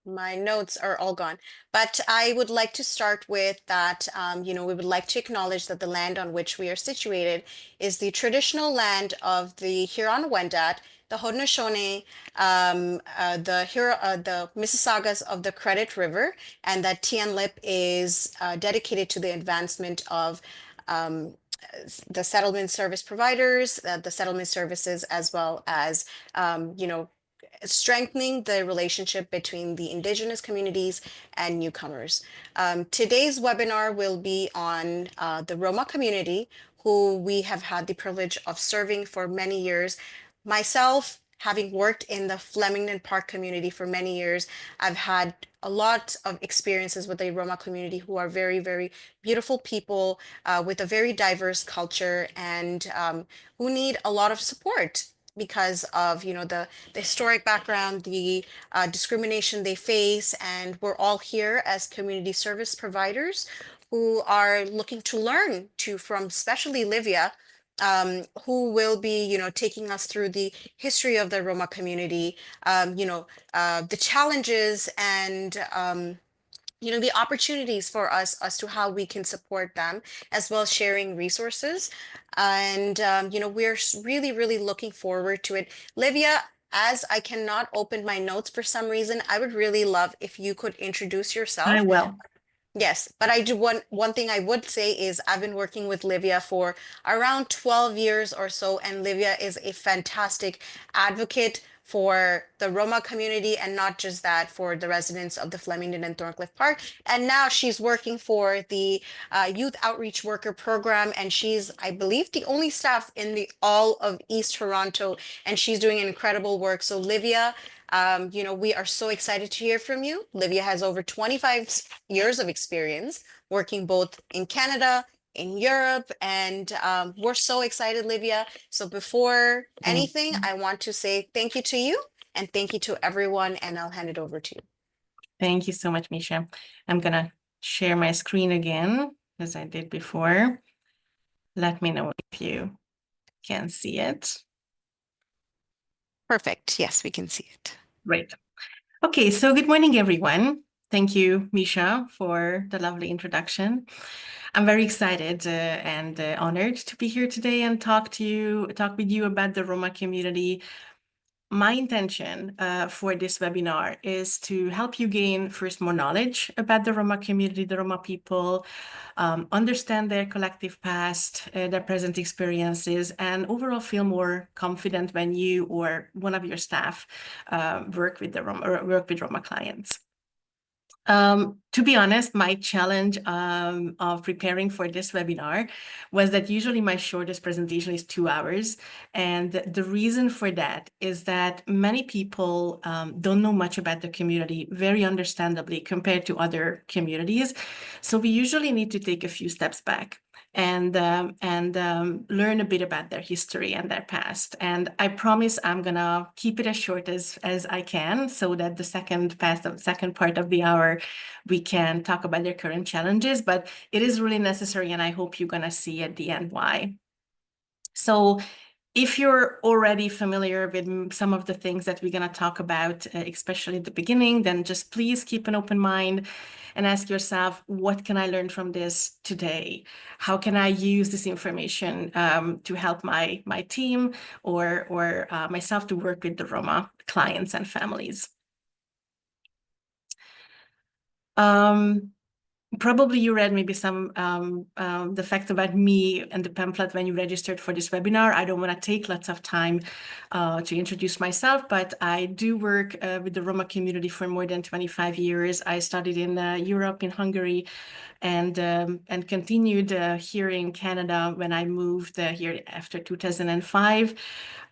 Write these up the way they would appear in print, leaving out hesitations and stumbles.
My notes are all gone, but I would like to start with that. We would like to acknowledge that the land on which we are situated is the traditional land of the Huron-Wendat, the Haudenosaunee, the Mississaugas of the Credit River, and that TNLIP is dedicated to the advancement of um, the settlement service providers, the settlement services, as well as strengthening the relationship between the Indigenous communities and newcomers. Today's webinar will be on the Roma community, who we have had the privilege of serving for many years. Myself, having worked in the Flemingdon Park community for many years, I've had a lot of experiences with the Roma community, who are very, very beautiful people with a very diverse culture, and who need a lot of support because of the historic background, the discrimination they face, and we're all here as community service providers who are looking to learn from especially Livia, who will be taking us through the history of the Roma community, the challenges and the opportunities for us as to how we can support them, as well as sharing resources. And, we're really, really looking forward to it. Livia, as I cannot open my notes for some reason, I would really love if you could introduce I yourself. will. Yes, but I do one thing I would say is I've been working with Livia for around 12 years or so, and Livia is a fantastic advocate for the Roma community, and not just that, for the residents of the Flemingdon and Thorncliffe Park. And now she's working for the Youth Outreach Worker Program, and she's, I believe, the only staff in the all of East Toronto, and she's doing incredible work. So Livia, we are so excited to hear from you. Livia has over 25 years of experience working both in Canada, in Europe, and we're so excited, Livia. So before Thank anything, you. I want to say thank you to you and thank you to everyone, and I'll hand it over to you. Thank you so much, Misha. I'm gonna share my screen again, as I did before. Let me know if you can see it. Perfect. Yes, we can see it. Great. Okay, so good morning, everyone. Thank you, Misha, for the lovely introduction. I'm very excited and honored to be here today and talk with you about the Roma community. My intention for this webinar is to help you gain first more knowledge about the Roma community, the Roma people, understand their collective past, their present experiences, and overall feel more confident when you or one of your staff work with Roma clients. To be honest, my challenge of preparing for this webinar was that usually my shortest presentation is 2 hours. And the reason for that is that many people don't know much about the community, very understandably, compared to other communities. So we usually need to take a few steps back and learn a bit about their history and their past. And I promise I'm gonna keep it as short as I can, so that the second part of the hour we can talk about their current challenges. But it is really necessary, and I hope you're gonna see at the end why. So if you're already familiar with some of the things that we're going to talk about, especially at the beginning, then just please keep an open mind and ask yourself, what can I learn from this today? How can I use this information to help my team or myself to work with the Roma clients and families? Probably you read maybe some the facts about me and the pamphlet when you registered for this webinar. I don't want to take lots of time to introduce myself, but I do work with the Roma community for more than 25 years. I studied in Europe, in Hungary, and continued here in Canada when I moved here after 2005.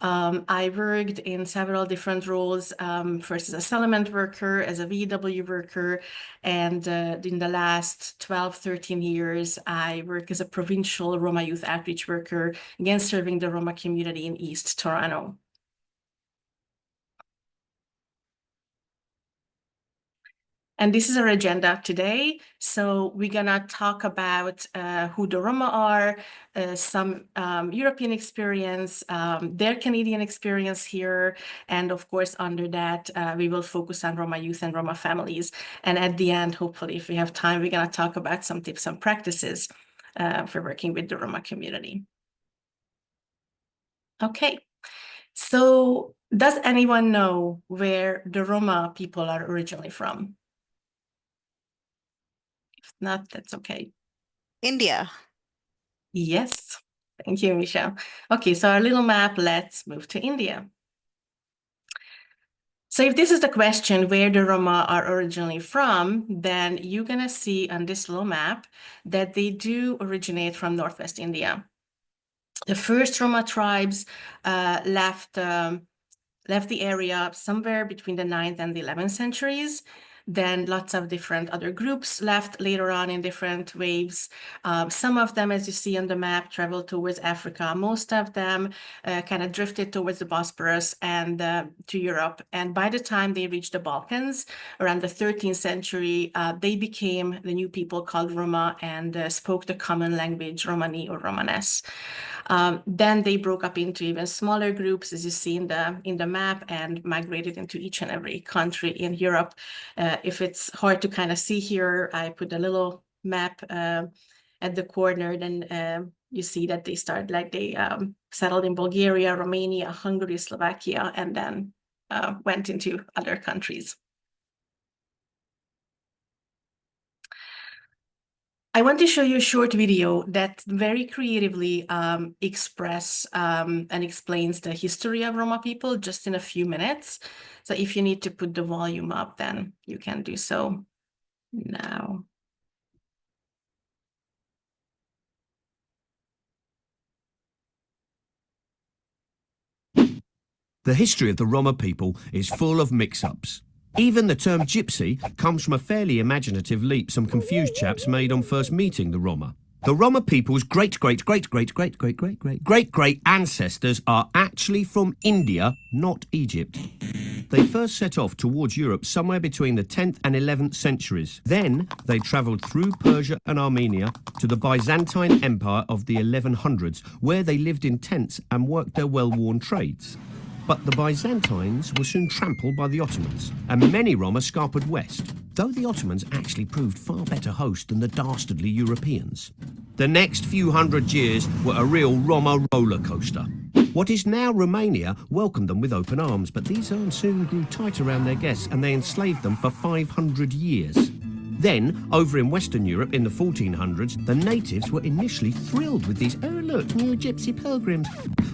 I worked in several different roles, first as a settlement worker, as a VW worker, and in the last 12, 13 years, I work as a provincial Roma youth outreach worker, again, serving the Roma community in East Toronto. And this is our agenda today. So we're gonna talk about who the Roma are, some European experience, their Canadian experience here, and of course under that we will focus on Roma youth and Roma families. And at the end, hopefully, if we have time, we're gonna talk about some tips and practices for working with the Roma community. Okay, so does anyone know where the Roma people are originally from? If not, that's okay. India. Yes, thank you, Michelle. Okay, so our little map, let's move to India. So if this is the question, where the Roma are originally from, then you're gonna see on this little map that they do originate from Northwest India. The first Roma tribes left the area somewhere between the 9th and the 11th centuries. Then lots of different other groups left later on in different waves. Some of them, as you see on the map, traveled towards Africa. Most of them kind of drifted towards the Bosporus and to Europe. And by the time they reached the Balkans, around the 13th century, they became the new people called Roma and spoke the common language, Romani or Romanes. Then they broke up into even smaller groups, as you see in the map, and migrated into each and every country in Europe. If it's hard to kind of see here, I put a little map at the corner. Then you see that they settled in Bulgaria, Romania, Hungary, Slovakia, and then went into other countries. I want to show you a short video that very creatively express and explains the history of Roma people just in a few minutes. So if you need to put the volume up, then you can do so now. The history of the Roma people is full of mix-ups. Even the term gypsy comes from a fairly imaginative leap some confused chaps made on first meeting the Roma. The Roma people's great-great-great-great-great-great-great-great ancestors are actually from India, not Egypt. They first set off towards Europe somewhere between the 10th and 11th centuries. Then they travelled through Persia and Armenia to the Byzantine Empire of the 1100s, where they lived in tents and worked their well-worn trades. But the Byzantines were soon trampled by the Ottomans, and many Roma scampered west, though the Ottomans actually proved far better host than the dastardly Europeans. The next few hundred years were a real Roma roller coaster. What is now Romania welcomed them with open arms, but these arms soon grew tight around their guests and they enslaved them for 500 years. Then, over in Western Europe in the 1400s, the natives were initially thrilled with these, oh look, new gypsy pilgrims,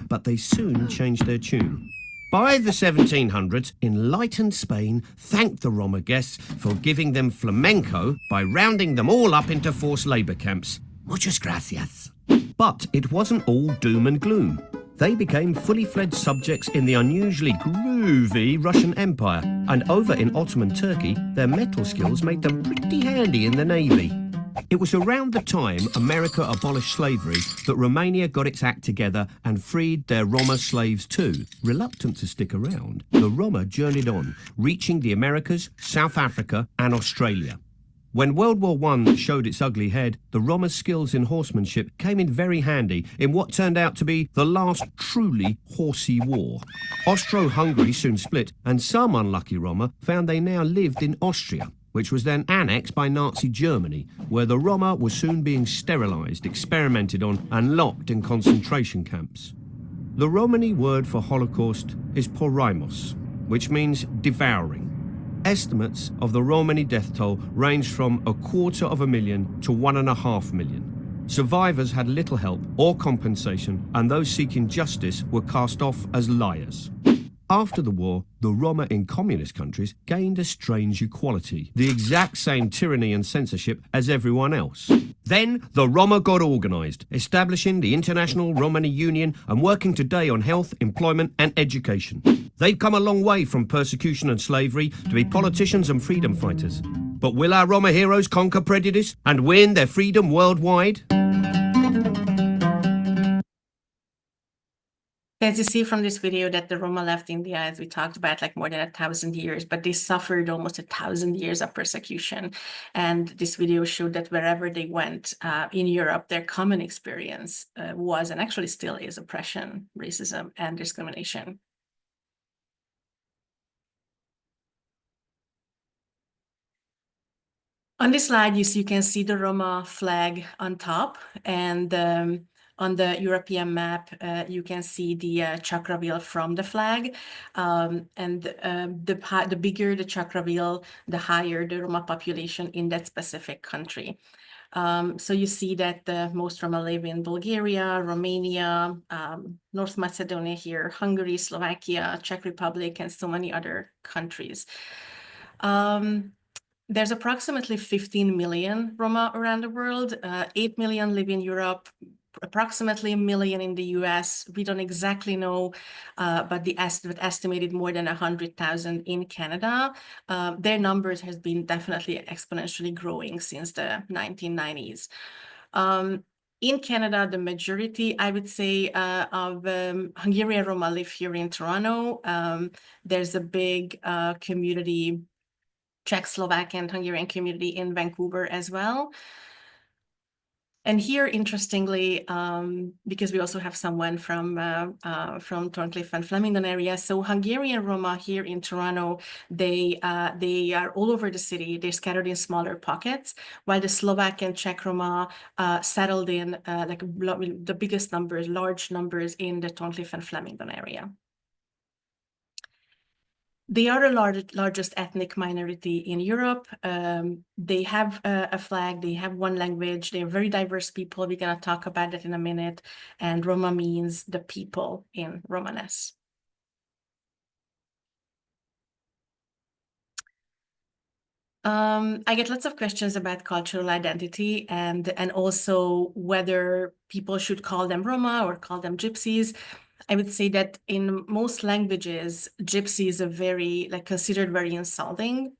but they soon changed their tune. By the 1700s, enlightened Spain thanked the Roma guests for giving them flamenco by rounding them all up into forced labour camps. Muchas gracias. But it wasn't all doom and gloom. They became fully fledged subjects in the unusually groovy Russian Empire, and over in Ottoman Turkey, their metal skills made them pretty handy in the navy. It was around the time America abolished slavery that Romania got its act together and freed their Roma slaves too. Reluctant to stick around, the Roma journeyed on, reaching the Americas, South Africa and Australia. When World War I showed its ugly head, the Roma's skills in horsemanship came in very handy in what turned out to be the last truly horsey war. Austro-Hungary soon split, and some unlucky Roma found they now lived in Austria, which was then annexed by Nazi Germany, where the Roma were soon being sterilised, experimented on, and locked in concentration camps. The Romani word for Holocaust is poraimos, which means devouring. Estimates of the Romani death toll ranged from 250,000 to 1.5 million. Survivors had little help or compensation, and those seeking justice were cast off as liars. After the war, the Roma in communist countries gained a strange equality, the exact same tyranny and censorship as everyone else. Then the Roma got organised, establishing the International Romani Union and working today on health, employment and education. They've come a long way from persecution and slavery to be politicians and freedom fighters. But will our Roma heroes conquer prejudice and win their freedom worldwide? As you see from this video that the Roma left India, as we talked about, like more than 1,000 years, but they suffered almost 1,000 years of persecution. And this video showed that wherever they went in Europe, their common experience was, and actually still is, oppression, racism, and discrimination. On this slide, you can see the Roma flag on top, and on the European map, you can see the chakra wheel from the flag. The bigger the chakra wheel, the higher the Roma population in that specific country. So you see that the most Roma live in Bulgaria, Romania, North Macedonia here, Hungary, Slovakia, Czech Republic, and so many other countries. There's approximately 15 million Roma around the world. 8 million live in Europe, approximately 1 million in the US. We don't exactly know, but the estimated more than 100,000 in Canada. Their numbers has been definitely exponentially growing since the 1990s. In Canada, the majority, I would say, of Hungarian Roma live here in Toronto. There's a big community, Czech, Slovak, and Hungarian community in Vancouver as well. And here, interestingly, because we also have someone from Thorncliffe and Flemingdon area, so Hungarian Roma here in Toronto, they are all over the city. They're scattered in smaller pockets, while the Slovak and Czech Roma settled in like the biggest numbers, large numbers in the Thorncliffe and Flemingdon area. They are the largest ethnic minority in Europe. They have a flag, they have one language, they're very diverse people. We're going to talk about that in a minute. And Roma means the people in Romanes. I get lots of questions about cultural identity and also whether people should call them Roma or call them Gypsies. I would say that in most languages, Gypsy is considered very insulting.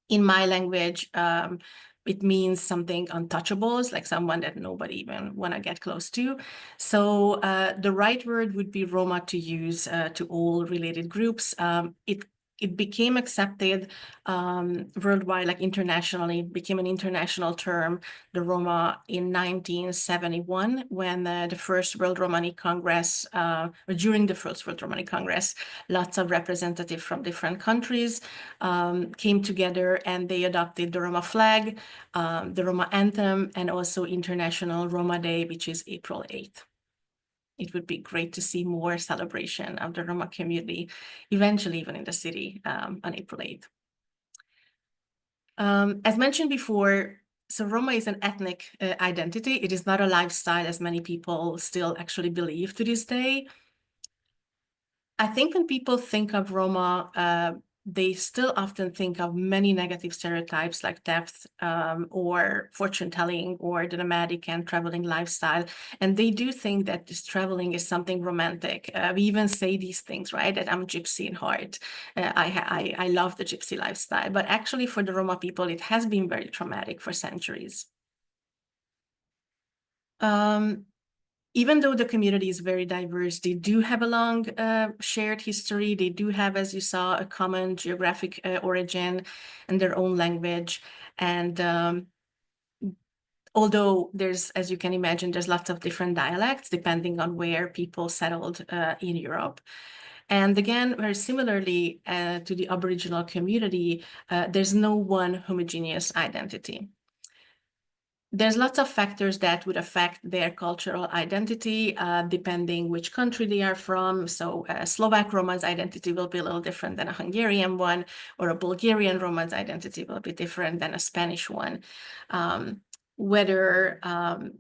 In my language, it means something untouchables, like someone that nobody even want to get close to. So the right word would be Roma to use to all related groups. It became accepted worldwide, like internationally, became an international term, the Roma, in 1971, when the first World Romani Congress, or during the first World Romani Congress, lots of representatives from different countries came together and they adopted the Roma flag, the Roma anthem, and also International Roma Day, which is April 8th. It would be great to see more celebration of the Roma community, eventually even in the city on April 8th. As mentioned before, so Roma is an ethnic identity. It is not a lifestyle, as many people still actually believe to this day. I think when people think of Roma, they still often think of many negative stereotypes like theft or fortune telling or the nomadic and traveling lifestyle. And they do think that this traveling is something romantic. We even say these things, right? That I'm gypsy in heart. I love the gypsy lifestyle. But actually for the Roma people, it has been very traumatic for centuries. Even though the community is very diverse, they do have a long shared history. They do have, as you saw, a common geographic origin and their own language. And although there's, as you can imagine, there's lots of different dialects depending on where people settled in Europe. And again, very similarly to the Aboriginal community, there's no one homogeneous identity. There's lots of factors that would affect their cultural identity, depending which country they are from. So Slovak Roma's identity will be a little different than a Hungarian one, or a Bulgarian Roma's identity will be different than a Spanish one. Whether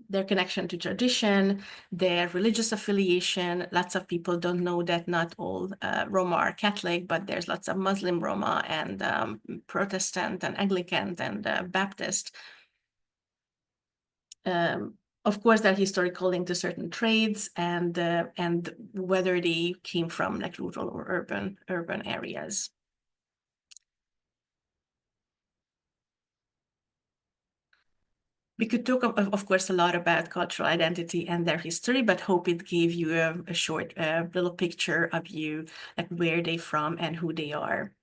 their connection to tradition, their religious affiliation. Lots of people don't know that not all Roma are Catholic, but there's lots of Muslim Roma and Protestant and Anglican and Baptist. Of course, that historical link to certain trades and whether they came from like rural or urban areas. We could talk, of course, a lot about cultural identity and their history, but hope it gave you a short little picture of you, like where they're from and who they are.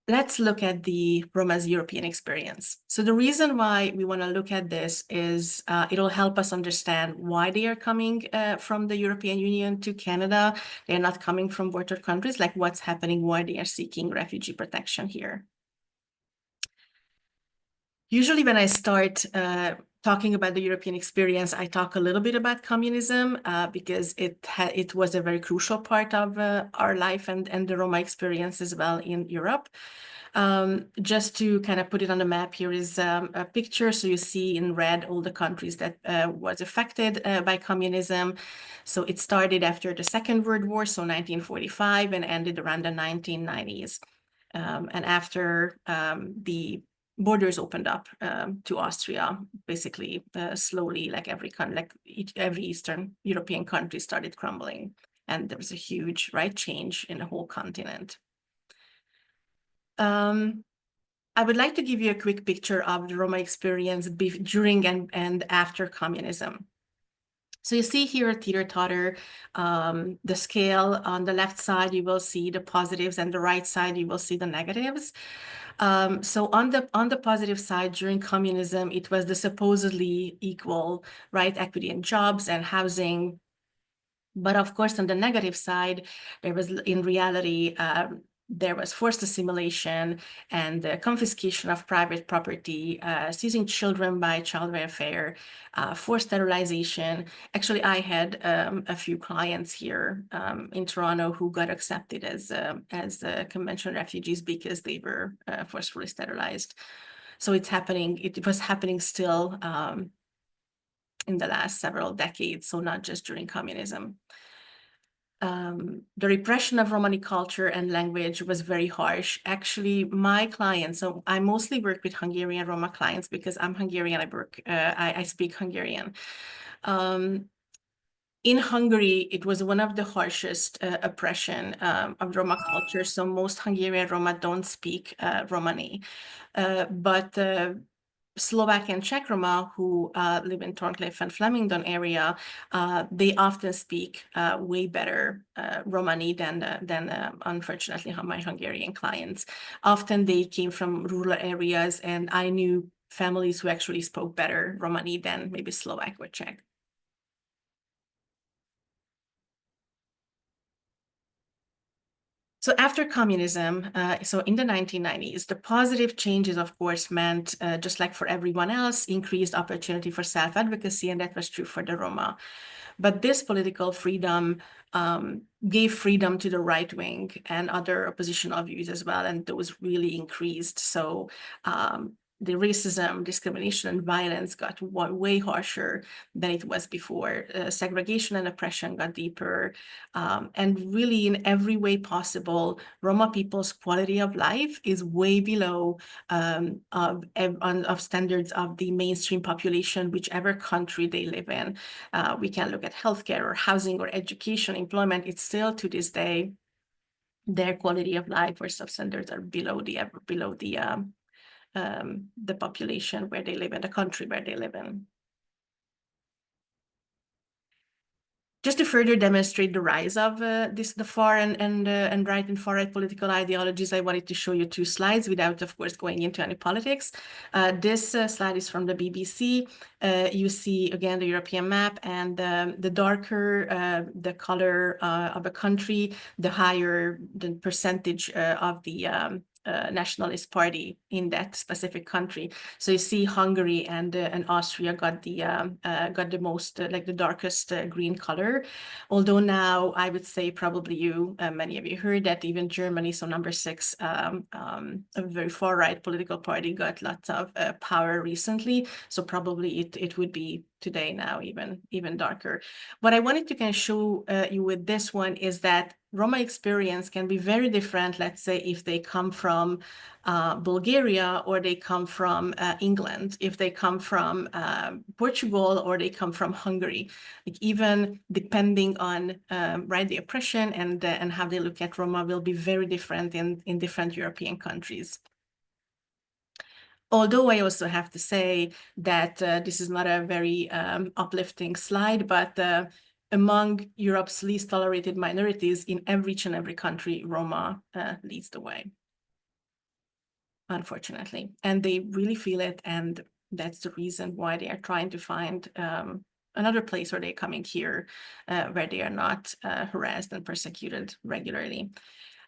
Let's look at the Roma's European experience. So the reason why we want to look at this is it'll help us understand why they are coming from the European Union to Canada. They're not coming from border countries, like what's happening, why they are seeking refugee protection here. Usually when I start talking about the European experience, I talk a little bit about communism because it was a very crucial part of our life and the Roma experience as well in Europe. Just to kind of put it on the map, here is a picture. So you see in red all the countries that was affected by communism. So it started after the Second World War, so 1945, and ended around the 1990s. And after the borders opened up to Austria, basically slowly, like every Eastern European country started crumbling, and there was a huge change in the whole continent. I would like to give you a quick picture of the Roma experience during and after communism. So you see here a teeter-totter, the scale. On the left side, you will see the positives, and the right side, you will see the negatives. So on the positive side, during communism, it was the supposedly equal, equity in jobs and housing. But of course, on the negative side, there was, in reality, there was forced assimilation and the confiscation of private property, seizing children by child welfare, forced sterilization. Actually, I had a few clients here in Toronto who got accepted as conventional refugees because they were forcefully sterilized. So it's happening. It was happening still in the last several decades, so not just during communism. The repression of Romani culture and language was very harsh. Actually, my clients, so I mostly work with Hungarian Roma clients because I'm Hungarian, I speak Hungarian. In Hungary, it was one of the harshest oppression of Roma culture. So most Hungarian Roma don't speak Romani, but Slovak and Czech Roma who live in Thorncliffe and Flemingdon area, they often speak way better Romani than unfortunately my Hungarian clients. Often they came from rural areas, and I knew families who actually spoke better Romani than maybe Slovak or Czech. So after communism, so in the 1990s, the positive changes, of course, meant, just like for everyone else, increased opportunity for self-advocacy, and that was true for the Roma. But this political freedom gave freedom to the right wing and other oppositional views as well, and those really increased. So the racism, discrimination, and violence got way harsher than it was before. Segregation and oppression got deeper. And really, in every way possible, Roma people's quality of life is way below of standards of the mainstream population, whichever country they live in. We can look at healthcare or housing or education, employment. It's still to this day, their quality of life or substandards are below the population where they live in, the country where they live in. Just to further demonstrate the rise of the far and right and far right political ideologies, I wanted to show you two slides without, of course, going into any politics. This slide is from the BBC. You see, again, the European map, and the darker the color of a country, the higher the percentage of the nationalist party in that specific country. So you see Hungary and Austria got the most like the darkest green color. Although now I would say probably many of you heard that even Germany, so number 6, a very far right political party got lots of power recently. So probably it would be today now even darker. What I wanted to kind of show you with this one is that Roma experience can be very different, let's say, if they come from Bulgaria or they come from England, if they come from Portugal or they come from Hungary. Like, even depending on the oppression and how they look at Roma will be very different in different European countries. Although I also have to say that this is not a very uplifting slide, but among Europe's least tolerated minorities in each and every country, Roma leads the way, unfortunately. And they really feel it, and that's the reason why they are trying to find another place where they're coming here, where they are not harassed and persecuted regularly.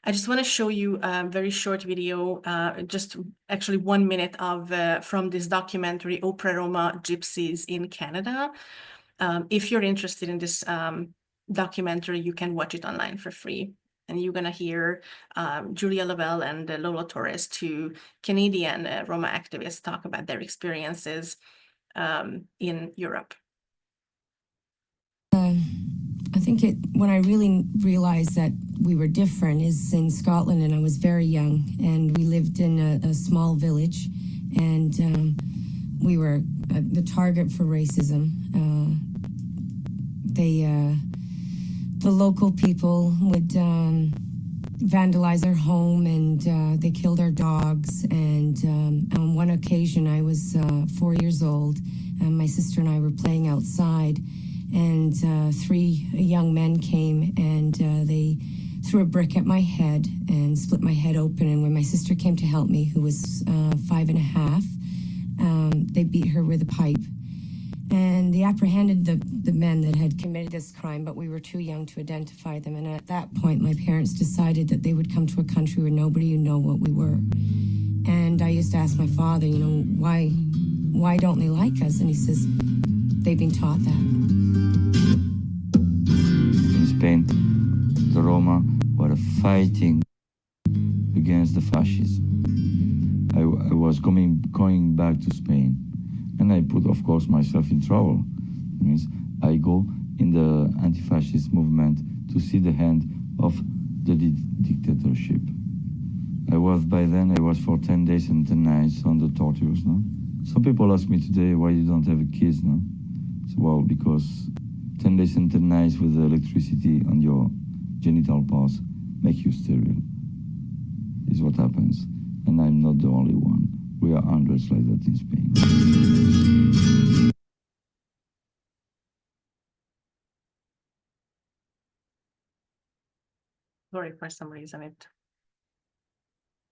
I just want to show you a very short video, just actually 1 minute of from this documentary, Opera Roma Gypsies in Canada. If you're interested in this documentary, you can watch it online for free. And you're going to hear Julia Lavelle and Lola Torres, two Canadian Roma activists, talk about their experiences in Europe. I think when I really realized that we were different is in Scotland, and I was very young, and we lived in a small village, and we were the target for racism. The local people would vandalize our home, and they killed our dogs. And on one occasion, I was 4 years old, and my sister and I were playing outside, and 3 young men came, and they threw a brick at my head and split my head open. And when my sister came to help me, who was 5.5, they beat her with a pipe. And they apprehended the men that had committed this crime, but we were too young to identify them. And at that point, my parents decided that they would come to a country where nobody would know what we were. And I used to ask my father, you know, why don't they like us? And he says, they've been taught that. In Spain, the Roma were fighting against the fascism. I was going back to Spain, and I put, of course, myself in trouble. It means I go in the anti-fascist movement to see the end of the dictatorship. By then I was for 10 days and 10 nights on the tortures. No? Some people ask me today, why you don't have a kids, no? So, well, because 10 days and 10 nights with the electricity on your genital parts make you sterile, is what happens. And I'm not the only one. We are hundreds like that in Spain. Sorry, for some reason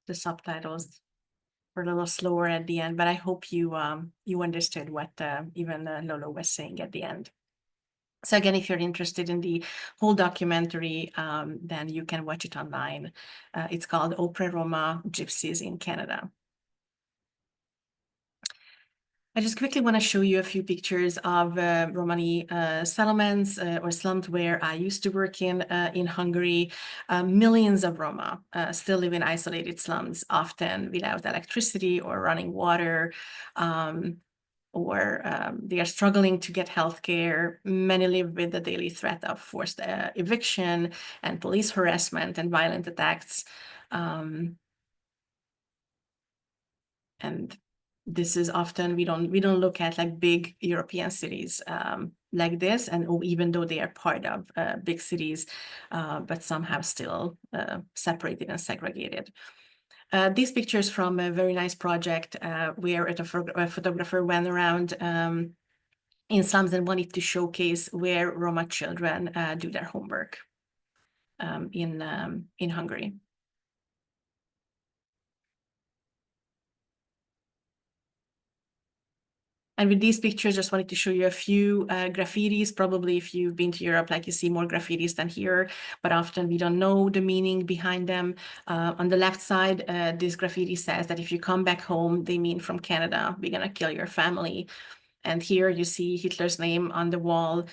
the subtitles were a little slower at the end, but I hope you understood what even Lolo was saying at the end. So again, if you're interested in the whole documentary, then you can watch it online. It's called Opera Roma Gypsies in Canada. I just quickly want to show you a few pictures of Romani settlements or slums where I used to work in Hungary. Millions of Roma still live in isolated slums, often without electricity or running water, or they are struggling to get healthcare. Many live with the daily threat of forced eviction and police harassment and violent attacks. And this is often, we don't look at like big European cities like this, and even though they are part of big cities, but somehow still separated and segregated. These pictures from a very nice project where a photographer went around in slums and wanted to showcase where Roma children do their homework in Hungary. And with these pictures, just wanted to show you a few graffitis. Probably if you've been to Europe, like you see more graffitis than here, but often we don't know the meaning behind them. On the left side, this graffiti says that if you come back home, they mean from Canada, we're gonna kill your family. And here you see Hitler's name on the wall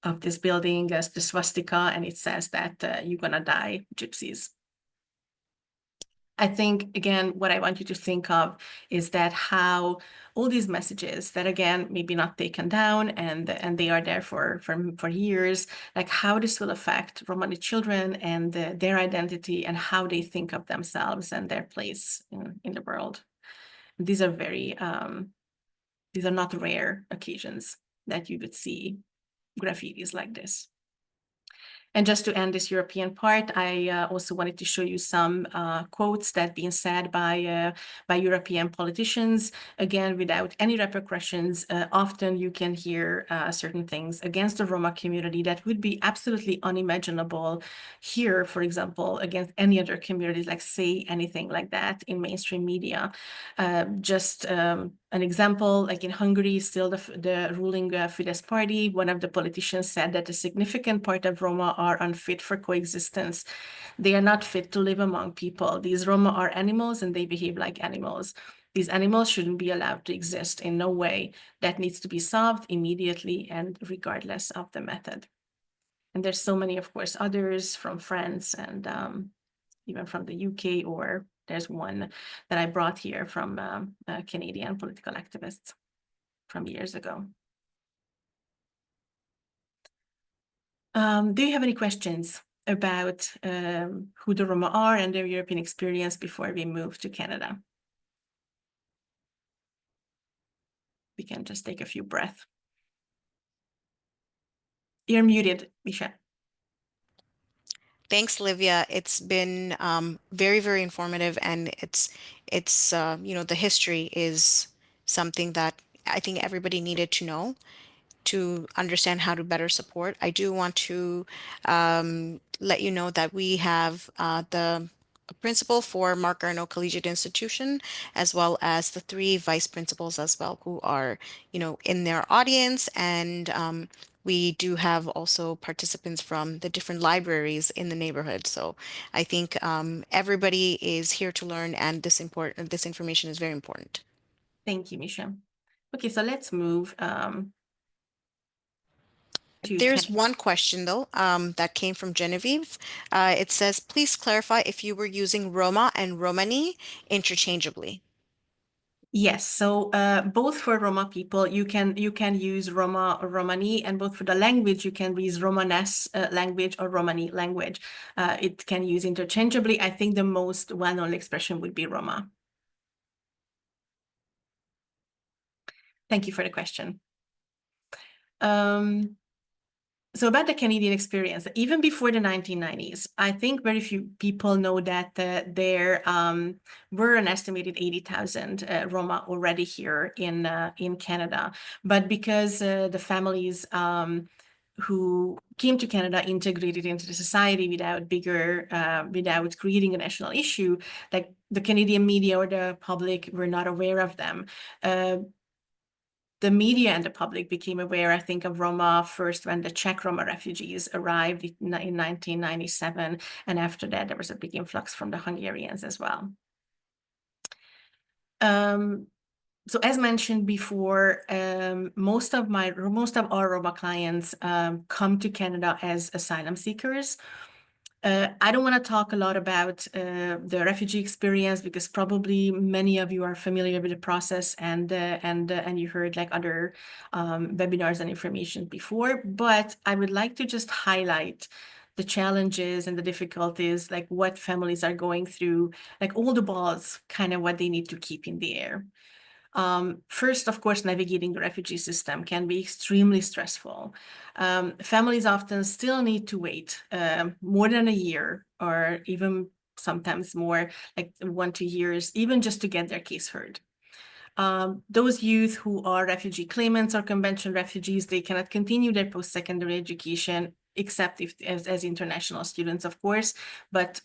of this building as the swastika, and it says that you're gonna die, gypsies. I think, again, what I want you to think of is that how all these messages that, again, maybe not taken down and they are there for years, like how this will affect Romani children and their identity and how they think of themselves and their place in the world. These are these are not rare occasions that you would see graffitis like this. And just to end this European part, I also wanted to show you some quotes that have been said by European politicians. Again, without any repercussions, often you can hear certain things against the Roma community that would be absolutely unimaginable here, for example, against any other communities, like say anything like that in mainstream media. Just an example, like in Hungary, still the ruling Fidesz party, one of the politicians said that a significant part of Roma are unfit for coexistence. They are not fit to live among people. These Roma are animals and they behave like animals. These animals shouldn't be allowed to exist in no way. That needs to be solved immediately and regardless of the method. And there's so many, of course, others from France and even from the UK, or there's one that I brought here from Canadian political activists from years ago. Do you have any questions about who the Roma are and their European experience before we move to Canada? We can just take a few breaths. You're muted, Misha. Thanks, Livia. It's been very, very informative, and it's the history is something that I think everybody needed to know to understand how to better support. I do want to let you know that we have the principal for Mark Garneau Collegiate Institution, as well as the 3 vice principals as well, who are, in their audience. And we do have also participants from the different libraries in the neighborhood. So I think everybody is here to learn, and this information is very important. Thank you, Misha. Okay, so let's move There's one question though that came from Genevieve. It says, please clarify if you were using Roma and Romani interchangeably. Yes, so both for Roma people, you can use Roma or Romani, and both for the language, you can use Romanes language or Romani language. It can use interchangeably. I think the most well-known expression would be Roma. Thank you for the question. So about the Canadian experience, even before the 1990s, I think very few people know that there were an estimated 80,000 Roma already here in Canada. But because the families who came to Canada integrated into the society without creating a national issue, like the Canadian media or the public were not aware of them. The media and the public became aware, I think, of Roma first when the Czech Roma refugees arrived in 1997. And after that, there was a big influx from the Hungarians as well. So as mentioned before, most of our Roma clients come to Canada as asylum seekers. I don't want to talk a lot about the refugee experience, because probably many of you are familiar with the process and you heard like other webinars and information before. But I would like to just highlight the challenges and the difficulties, like what families are going through, like all the balls, kind of what they need to keep in the air. First, of course, navigating the refugee system can be extremely stressful. Families often still need to wait more than a year, or even sometimes more, like 1 to 2 years, even just to get their case heard. Those youth who are refugee claimants or conventional refugees, they cannot continue their post-secondary education, except if as international students, of course, but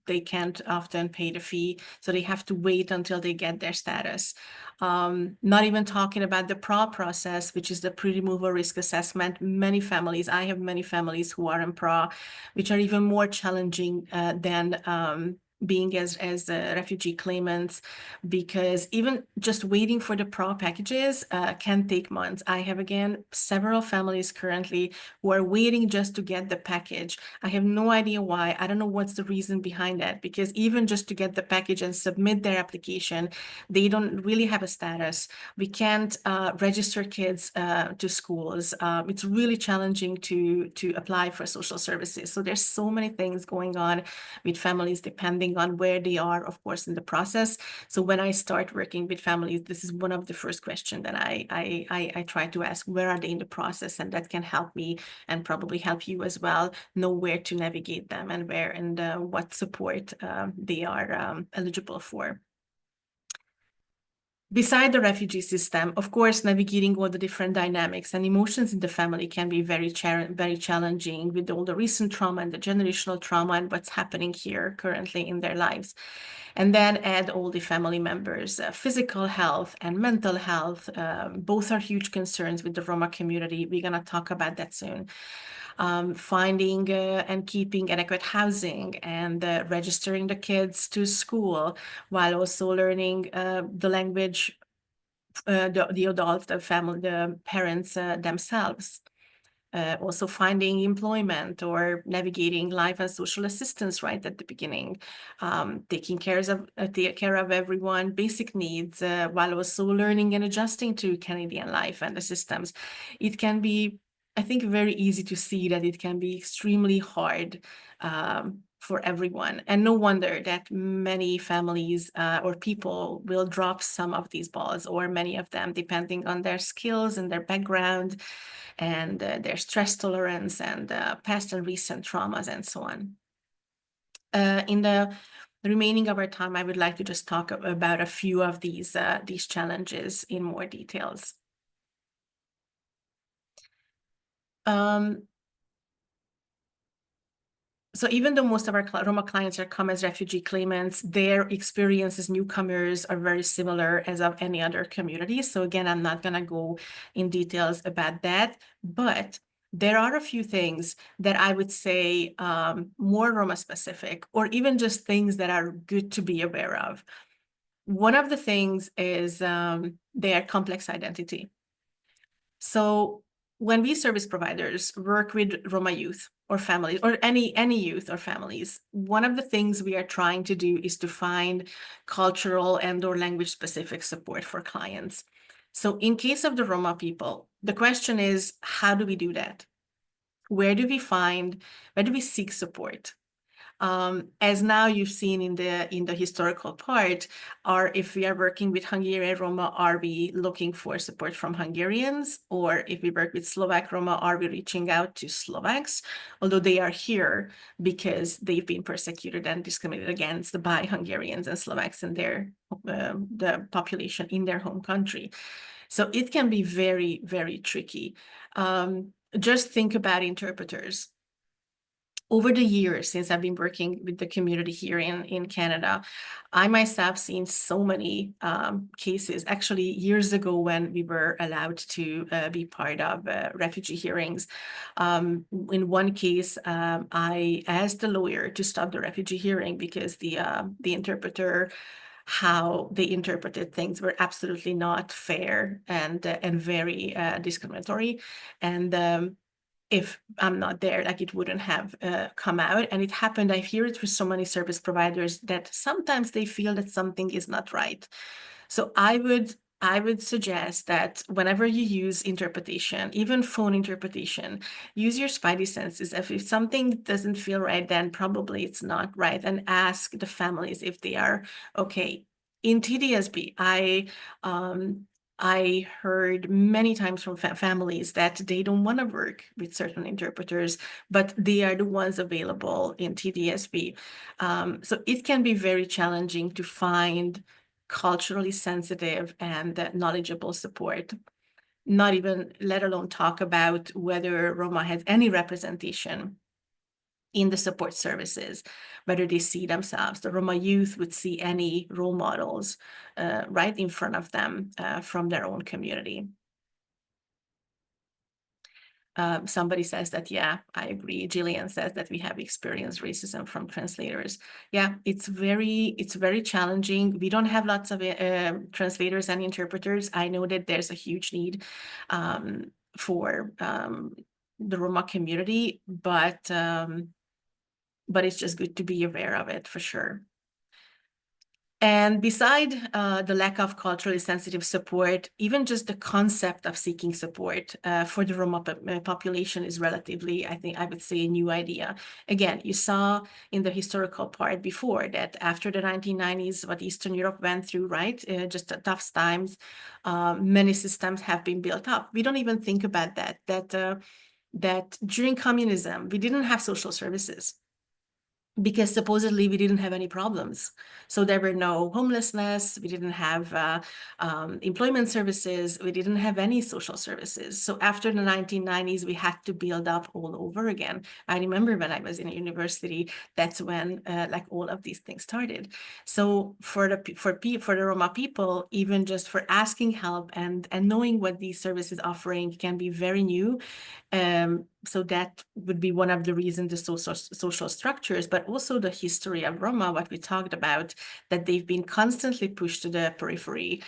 they can't often pay the fee, so they have to wait until they get their status. Not even talking about the PRA process, which is the pre-removal risk assessment. I have many families who are in PRA, which are even more challenging than being as refugee claimants, because even just waiting for the PRA packages can take months. I have, again, several families currently who are waiting just to get the package. I have no idea why. I don't know what's the reason behind that, because even just to get the package and submit their application, they don't really have a status. We can't register kids to schools. It's really challenging to apply for social services. So there's so many things going on with families depending depending on where they are, of course, in the process. So when I start working with families, this is one of the first questions that I try to ask: where are they in the process? And that can help me, and probably help you as well, know where to navigate them and where and what support they are eligible for. Beside the refugee system, of course, navigating all the different dynamics and emotions in the family can be very challenging with all the recent trauma and the generational trauma and what's happening here currently in their lives. And then add all the family members, physical health and mental health. Both are huge concerns with the Roma community. We're going to talk about that soon. Finding and keeping adequate housing, and registering the kids to school, while also learning the language, the adults, the family, the parents themselves. Also finding employment or navigating life and social assistance right at the beginning, taking care of everyone, basic needs, while also learning and adjusting to Canadian life and the systems. It can be, I think, very easy to see that it can be extremely hard for everyone. And no wonder that many families or people will drop some of these balls, or many of them, depending on their skills and their background and their stress tolerance and past and recent traumas and so on. In the remaining of our time, I would like to just talk about a few of these challenges in more details. So even though most of our Roma clients are come as refugee claimants, their experience as newcomers are very similar as of any other community. So again, I'm not going to go in details about that, but there are a few things that I would say more Roma specific, or even just things that are good to be aware of. One of the things is their complex identity. So when we service providers work with Roma youth or families, or any youth or families, one of the things we are trying to do is to find cultural and or language specific support for clients. So in case of the Roma people, the question is, how do we do that? Where do we seek support? As now you've seen in the historical part, or if we are working with Hungarian Roma, are we looking for support from Hungarians? Or if we work with Slovak Roma, are we reaching out to Slovaks? Although they are here because they've been persecuted and discriminated against by Hungarians and Slovaks in the population in their home country. So it can be very, very tricky. Just think about interpreters. Over the years, since I've been working with the community here in Canada, I myself seen so many cases. Actually, years ago when we were allowed to be part of refugee hearings, in one case, I asked the lawyer to stop the refugee hearing because the interpreter, how they interpreted things were absolutely not fair and very discriminatory. And if I'm not there, like it wouldn't have come out. And it happened, I hear it with so many service providers, that sometimes they feel that something is not right. So I would suggest that whenever you use interpretation, even phone interpretation, use your spidey senses. If something doesn't feel right, then probably it's not right, and ask the families if they are okay. In TDSB, I heard many times from families that they don't want to work with certain interpreters, but they are the ones available in TDSB. So it can be very challenging to find culturally sensitive and knowledgeable support. Not even, let alone talk about whether Roma has any representation in the support services, whether they see themselves. The Roma youth would see any role models right in front of them from their own community. Somebody says that, yeah, I agree. Jillian says that we have experienced racism from translators. Yeah, it's very challenging. We don't have lots of translators and interpreters. I know that there's a huge need for the Roma community, but it's just good to be aware of it for sure. And beside the lack of culturally sensitive support, even just the concept of seeking support for the Roma population is relatively, I would say, a new idea. Again, you saw in the historical part before that after the 1990s, what Eastern Europe went through, right? Just tough times, many systems have been built up. We don't even think about that during communism, we didn't have social services, because supposedly we didn't have any problems. So there were no homelessness, we didn't have employment services, we didn't have any social services. So after the 1990s, we had to build up all over again. I remember when I was in university, that's when like all of these things started. So for the Roma people, even just for asking help and knowing what these services offering can be very new. So that would be one of the reasons, the social structures, but also the history of Roma, what we talked about, that they've been constantly pushed to the periphery.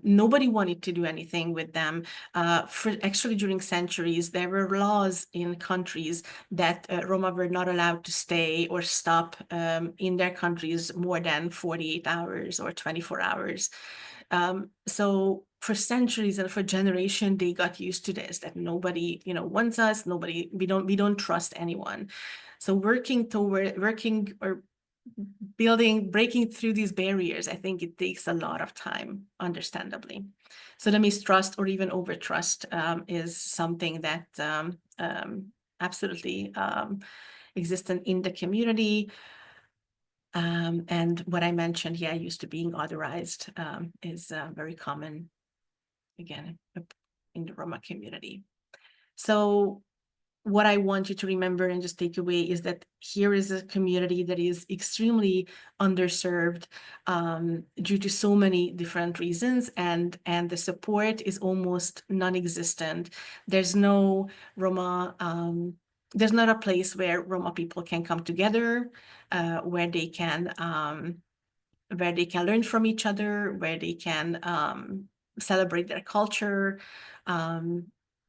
Nobody wanted to do anything with them. Actually, during centuries, there were laws in countries that Roma were not allowed to stay or stop in their countries more than 48 hours or 24 hours. So for centuries and for generations, they got used to this, that nobody, wants us, we don't trust anyone. So breaking through these barriers, I think it takes a lot of time, understandably. So the mistrust or even overtrust is something that absolutely exists in the community. And what I mentioned here, used to being otherized, is very common, again, in the Roma community. So what I want you to remember and just take away is that here is a community that is extremely underserved due to so many different reasons, and the support is almost non-existent. There's no Roma, there's not a place where Roma people can come together, where they can learn from each other, where they can celebrate their culture.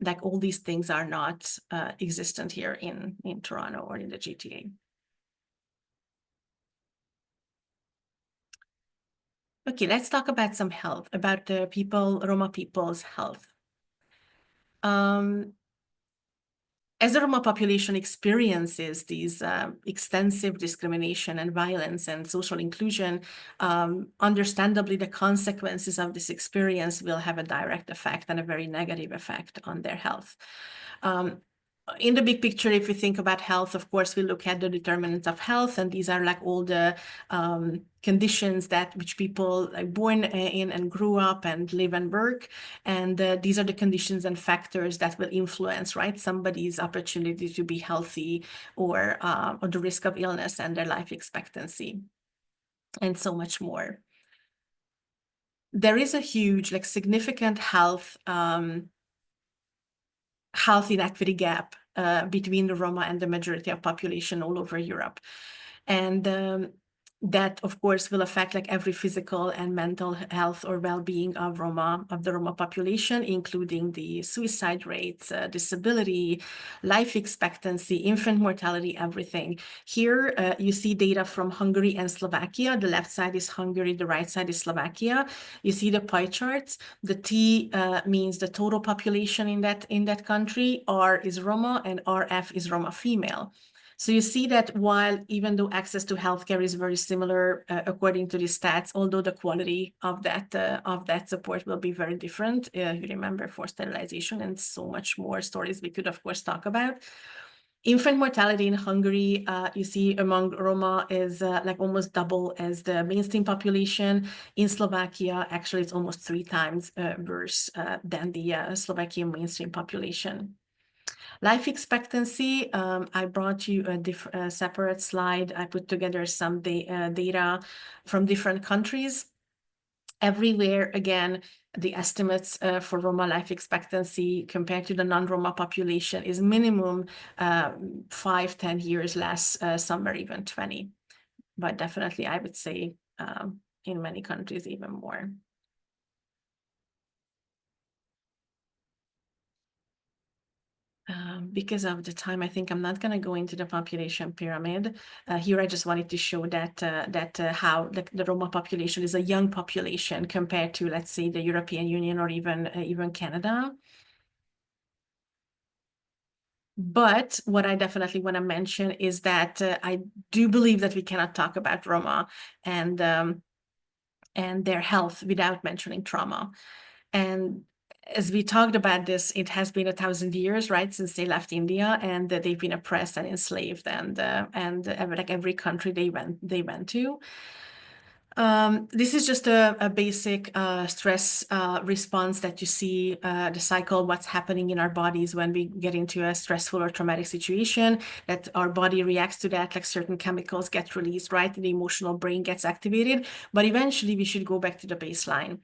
Like all these things are not existent here in Toronto or in the GTA. Okay, let's talk about some health, about the Roma people's health. As the Roma population experiences these extensive discrimination and violence and social inclusion, understandably, the consequences of this experience will have a direct effect and a very negative effect on their health. In the big picture, if we think about health, of course, we look at the determinants of health, and these are like all the conditions which people like born in and grew up and live and work. And these are the conditions and factors that will influence, right, somebody's opportunity to be healthy or the risk of illness and their life expectancy, and so much more. There is a huge, like significant health inequity gap between the Roma and the majority of population all over Europe. And that, of course, will affect like every physical and mental health or well-being of the Roma population, including the suicide rates, disability, life expectancy, infant mortality, everything. Here you see data from Hungary and Slovakia. The left side is Hungary, the right side is Slovakia. You see the pie charts. The T means the total population in that country. R is Roma and RF is Roma female. So you see that even though access to healthcare is very similar according to the stats, although the quality of that support will be very different. You remember forced sterilization and so much more stories we could, of course, talk about. Infant mortality in Hungary, you see among Roma is like almost double as the mainstream population. In Slovakia, actually, it's almost 3 times worse than the Slovakian mainstream population. Life expectancy, I brought you a separate slide. I put together some data from different countries. Everywhere, again, the estimates for Roma life expectancy compared to the non-Roma population is minimum 5-10 years less, somewhere even 20. But definitely, I would say in many countries even more. Because of the time, I think I'm not going to go into the population pyramid. Here, I just wanted to show that how the Roma population is a young population compared to, let's say, the European Union or even Canada. But what I definitely want to mention is that I do believe that we cannot talk about Roma and their health without mentioning trauma. And as we talked about this, it has been 1,000 years, right, since they left India, and they've been oppressed and enslaved, and like every country they went to. This is just a basic stress response that you see, the cycle, what's happening in our bodies when we get into a stressful or traumatic situation, that our body reacts to that, like certain chemicals get released, right? The emotional brain gets activated, but eventually we should go back to the baseline.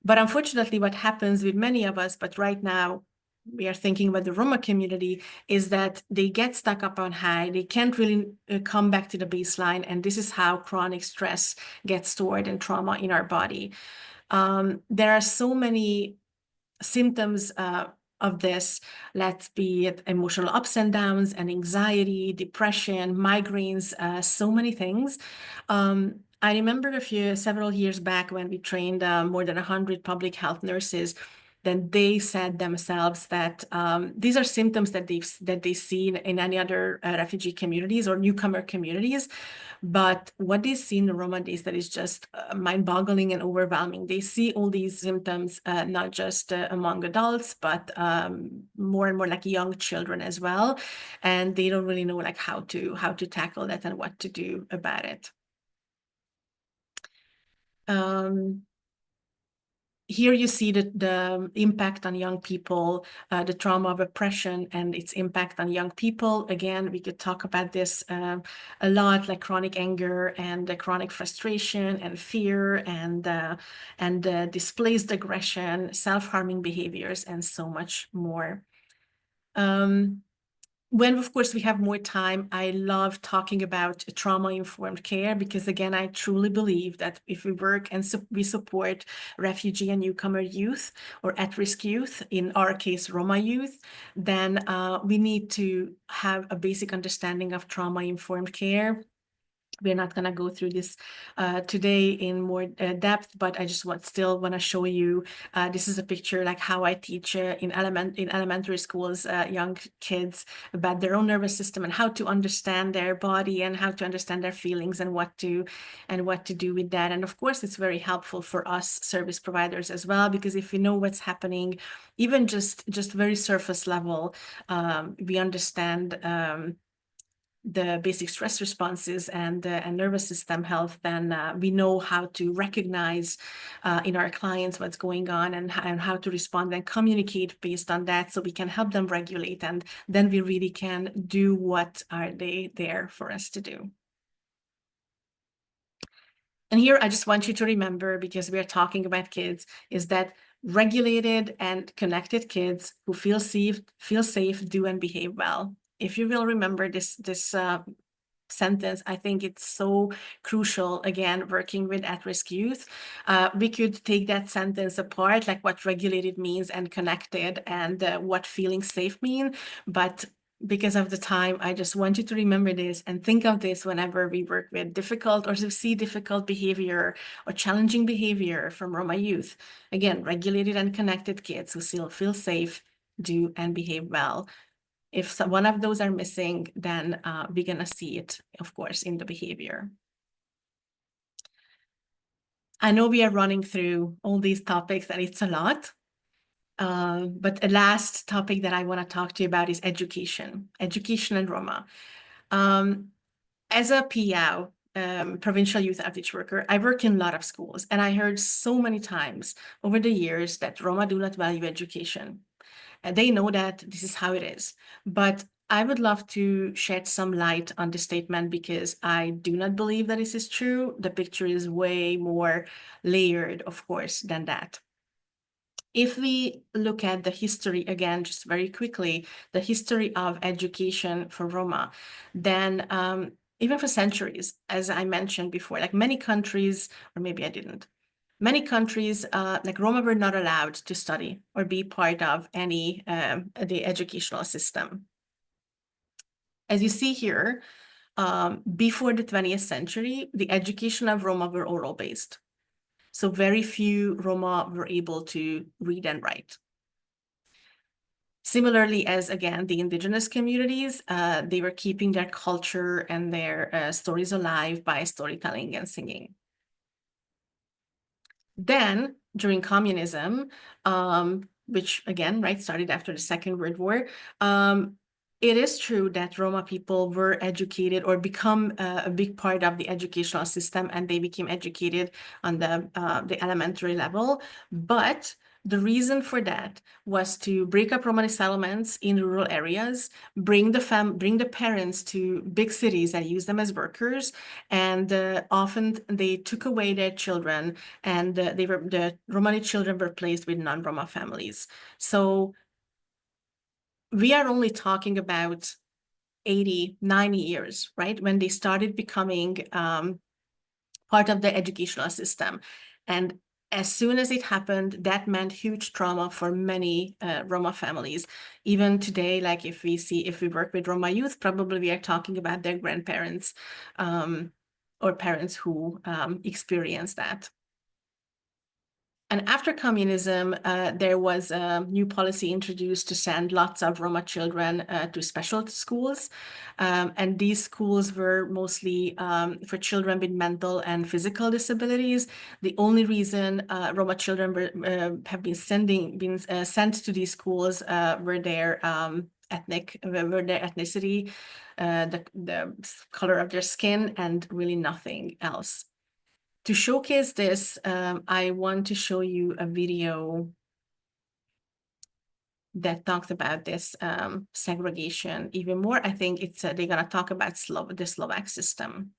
But unfortunately, what happens with many of us, but right now we are thinking about the Roma community, is that they get stuck up on high. They can't really come back to the baseline. And this is how chronic stress gets stored and trauma in our body. There are so many symptoms of this, let's be it emotional ups and downs and anxiety, depression, migraines, so many things. I remember several years back when we trained more than 100 public health nurses, then they said themselves that these are symptoms that they see in any other refugee communities or newcomer communities. But what they see in the Roma is that is just mind-boggling and overwhelming. They see all these symptoms, not just among adults, but more and more like young children as well. And they don't really know like how to tackle that and what to do about it. Here you see the impact on young people, the trauma of oppression and its impact on young people. Again, we could talk about this a lot, like chronic anger and chronic frustration and fear and displaced aggression, self-harming behaviors, and so much more. When, of course, we have more time, I love talking about trauma-informed care because, again, I truly believe that if we work and we support refugee and newcomer youth or at-risk youth, in our case, Roma youth, then we need to have a basic understanding of trauma-informed care. We're not going to go through this today in more depth, but I just still want to show you, this is a picture like how I teach in elementary schools, young kids about their own nervous system and how to understand their body and how to understand their feelings and what to do with that. And of course, it's very helpful for us service providers as well, because if we know what's happening, even just very surface level, we understand the basic stress responses and nervous system health, then we know how to recognize in our clients what's going on and how to respond and communicate based on that, so we can help them regulate, and then we really can do what are they there for us to do. And here I just want you to remember, because we are talking about kids, is that regulated and connected kids who feel safe, do and behave well. If you will remember this sentence, I think it's so crucial, again, working with at-risk youth. We could take that sentence apart, like what regulated means and connected and what feeling safe mean. But because of the time, I just want you to remember this and think of this whenever we work with difficult or see difficult behavior or challenging behavior from Roma youth. Again, regulated and connected kids who still feel safe, do and behave well. If one of those are missing, then we're going to see it, of course, in the behavior. I know we are running through all these topics and it's a lot, but the last topic that I want to talk to you about is education and Roma. As a PIAO, Provincial Youth Outreach Worker, I work in a lot of schools, and I heard so many times over the years that Roma do not value education. And they know that this is how it is. But I would love to shed some light on this statement, because I do not believe that this is true. The picture is way more layered, of course, than that. If we look at the history again, just very quickly, the history of education for Roma, then even for centuries, as I mentioned before, like many countries, or maybe I didn't, many countries, like Roma, were not allowed to study or be part of any the educational system. As you see here, before the 20th century, the education of Roma were oral-based. So very few Roma were able to read and write. Similarly, as again, the indigenous communities, they were keeping their culture and their stories alive by storytelling and singing. Then, during communism, which again, right, started after the Second World War, it is true that Roma people were educated or become a big part of the educational system, and they became educated on the elementary level. But the reason for that was to break up Romani settlements in rural areas, bring the parents to big cities and use them as workers, and often they took away their children, and the Romani children were placed with non-Roma families. So we are only talking about 80, 90 years, right, when they started becoming part of the educational system. And as soon as it happened, that meant huge trauma for many Roma families. Even today, like if we work with Roma youth, probably we are talking about their grandparents or parents who experienced that. And after communism, there was a new policy introduced to send lots of Roma children to special schools. And these schools were mostly for children with mental and physical disabilities. The only reason Roma children have been sent to these schools were their ethnicity, the color of their skin, and really nothing else. To showcase this, I want to show you a video that talks about this segregation even more. I think it's they're going to talk about the Slovak system,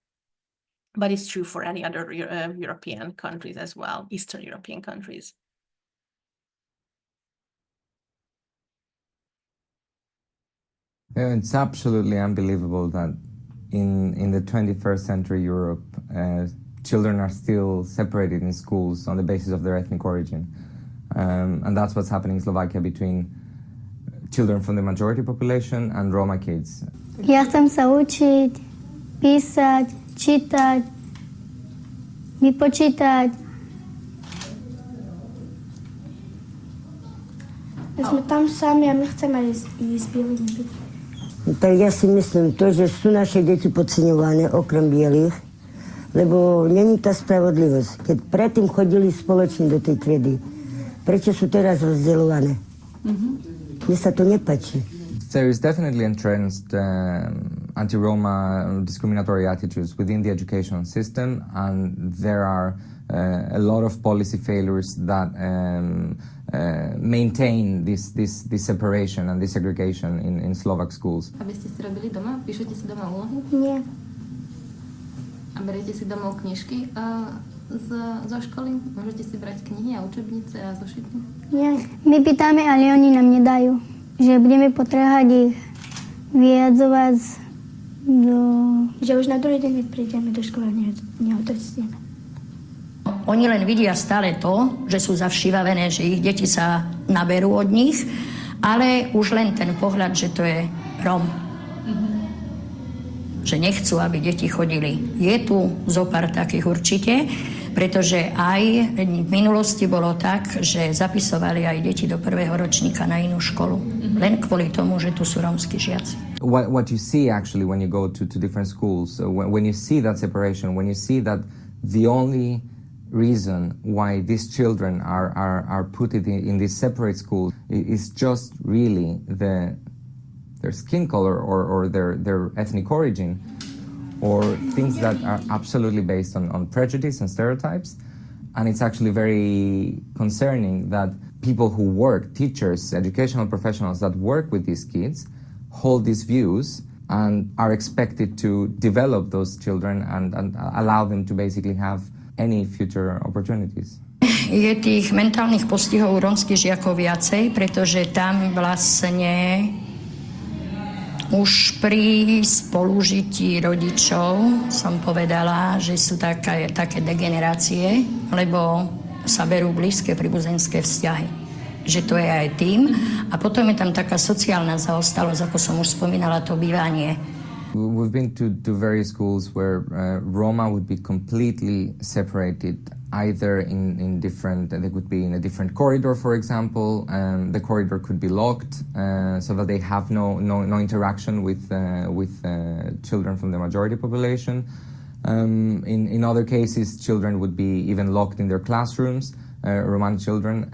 but it's true for any other European countries as well, Eastern European countries. It's absolutely unbelievable that in the 21st century Europe, children are still separated in schools on the basis of their ethnic origin. And that's what's happening in Slovakia between children from the majority population and Roma kids. Ja chcem sa učiť, písať, čítať, vypočítať. Sme tam sami a my chceme ísť bielými byť. Tak ja si myslím to, že sú naše deti podceňované okrem bielých, lebo není tá spravodlivosť. Keď predtým chodili spoločne do tej triedy, prečo sú teraz rozdeľované? Mne sa to nepáči. There is definitely entrenched anti-Roma discriminatory attitudes within the educational system, and there are a lot of policy failures that maintain this separation and this segregation in Slovak schools. A vy ste si robili doma? Píšete si doma úlohy? Nie. A beriete si domov knižky zo školy? Môžete si brať knihy a učebnice a zošity? Nie. My pýtame, ale oni nám nedajú. Že budeme potrebovať ich vyjadzovať do... Že už na druhý deň, keď prídeme do školy, neodovzdieme. Oni len vidia stále to, že sú zavšivavené, že ich deti sa naberú od nich, ale už len ten pohľad, že to je Rom. Že nechcú, aby deti chodili. Je tu zopár takých určite, pretože aj v minulosti bolo tak, že zapisovali aj deti do prvého ročníka na inú školu. Len kvôli tomu, že tu sú rómski žiaci. What you see actually when you go to different schools, when you see that separation, when you see that the only reason why these children are put in these separate schools is just really their skin color or their ethnic origin, or things that are absolutely based on prejudice and stereotypes. And it's actually very concerning that people who work, teachers, educational professionals that work with these kids, hold these views and are expected to develop those children and allow them to basically have any future opportunities. Je tých mentálnych postihov rómskych žiakov viacej, pretože tam vlastne už pri spolužití rodičov som povedala, že sú také degenerácie, lebo sa berú blízke príbuzenské vzťahy. Že to je aj tým. A potom je tam taká sociálna zaostalosť, ako som už spomínala, to bývanie. We've been to various schools where Roma would be completely separated, either in different, they could be in a different corridor, for example. The corridor could be locked so that they have no interaction with children from the majority population. In other cases, children would be even locked in their classrooms, Romani children.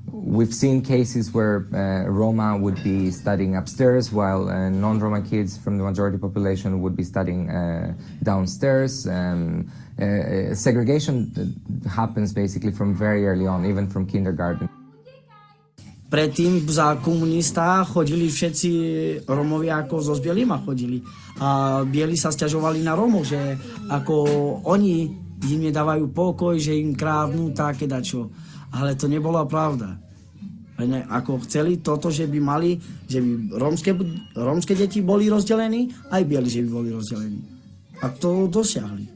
We've seen cases where Roma would be studying upstairs while non-Roma kids from the majority population would be studying downstairs. Segregation happens basically from very early on, even from kindergarten. Predtým za komunista chodili všetci Romovia ako so bielima chodili. A bieli sa sťažovali na Romov, že ako oni im nedávajú pokoj, že im krádnu také dačo. Ale to nebola pravda. Ako chceli toto, že by mali, že by rómske deti boli rozdelení, aj bieli, že by boli rozdelení. A to dosiahli.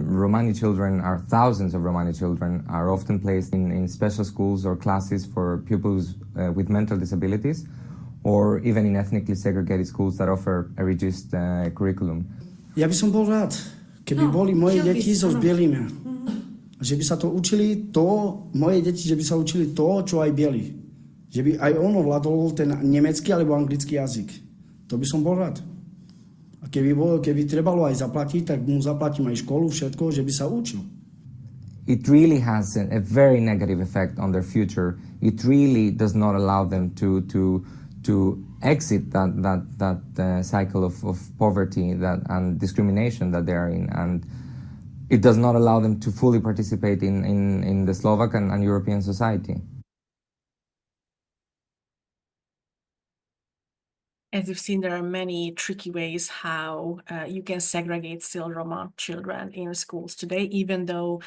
Romani children thousands of Romani children are often placed in special schools or classes for pupils with mental disabilities, or even in ethnically segregated schools that offer a reduced curriculum. Ja by som bol rád, keby boli moje deti so bielými. Že by sa to učili moje deti, že by sa učili to, čo aj bieli. Že by aj ono vládol ten nemecký alebo anglický jazyk. To by som bol rád. A keby trebalo aj zaplatiť, tak mu zaplatím aj školu, všetko, že by sa učil. It really has a very negative effect on their future. It really does not allow them to exit that cycle of poverty and discrimination that they are in, and it does not allow them to fully participate in the Slovak and European society. As you've seen, there are many tricky ways how you can segregate still Roma children in schools today, even though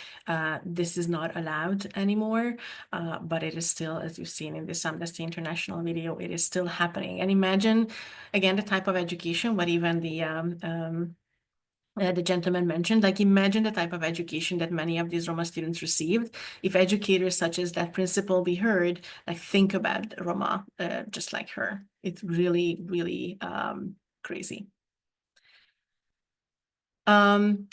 this is not allowed anymore. But it is still, as you've seen in this Amnesty International video, it is still happening. And imagine, again, the type of education, what even the gentleman mentioned, like imagine the type of education that many of these Roma students received. If educators such as that principal be heard, like think about Roma just like her. It's really, really crazy.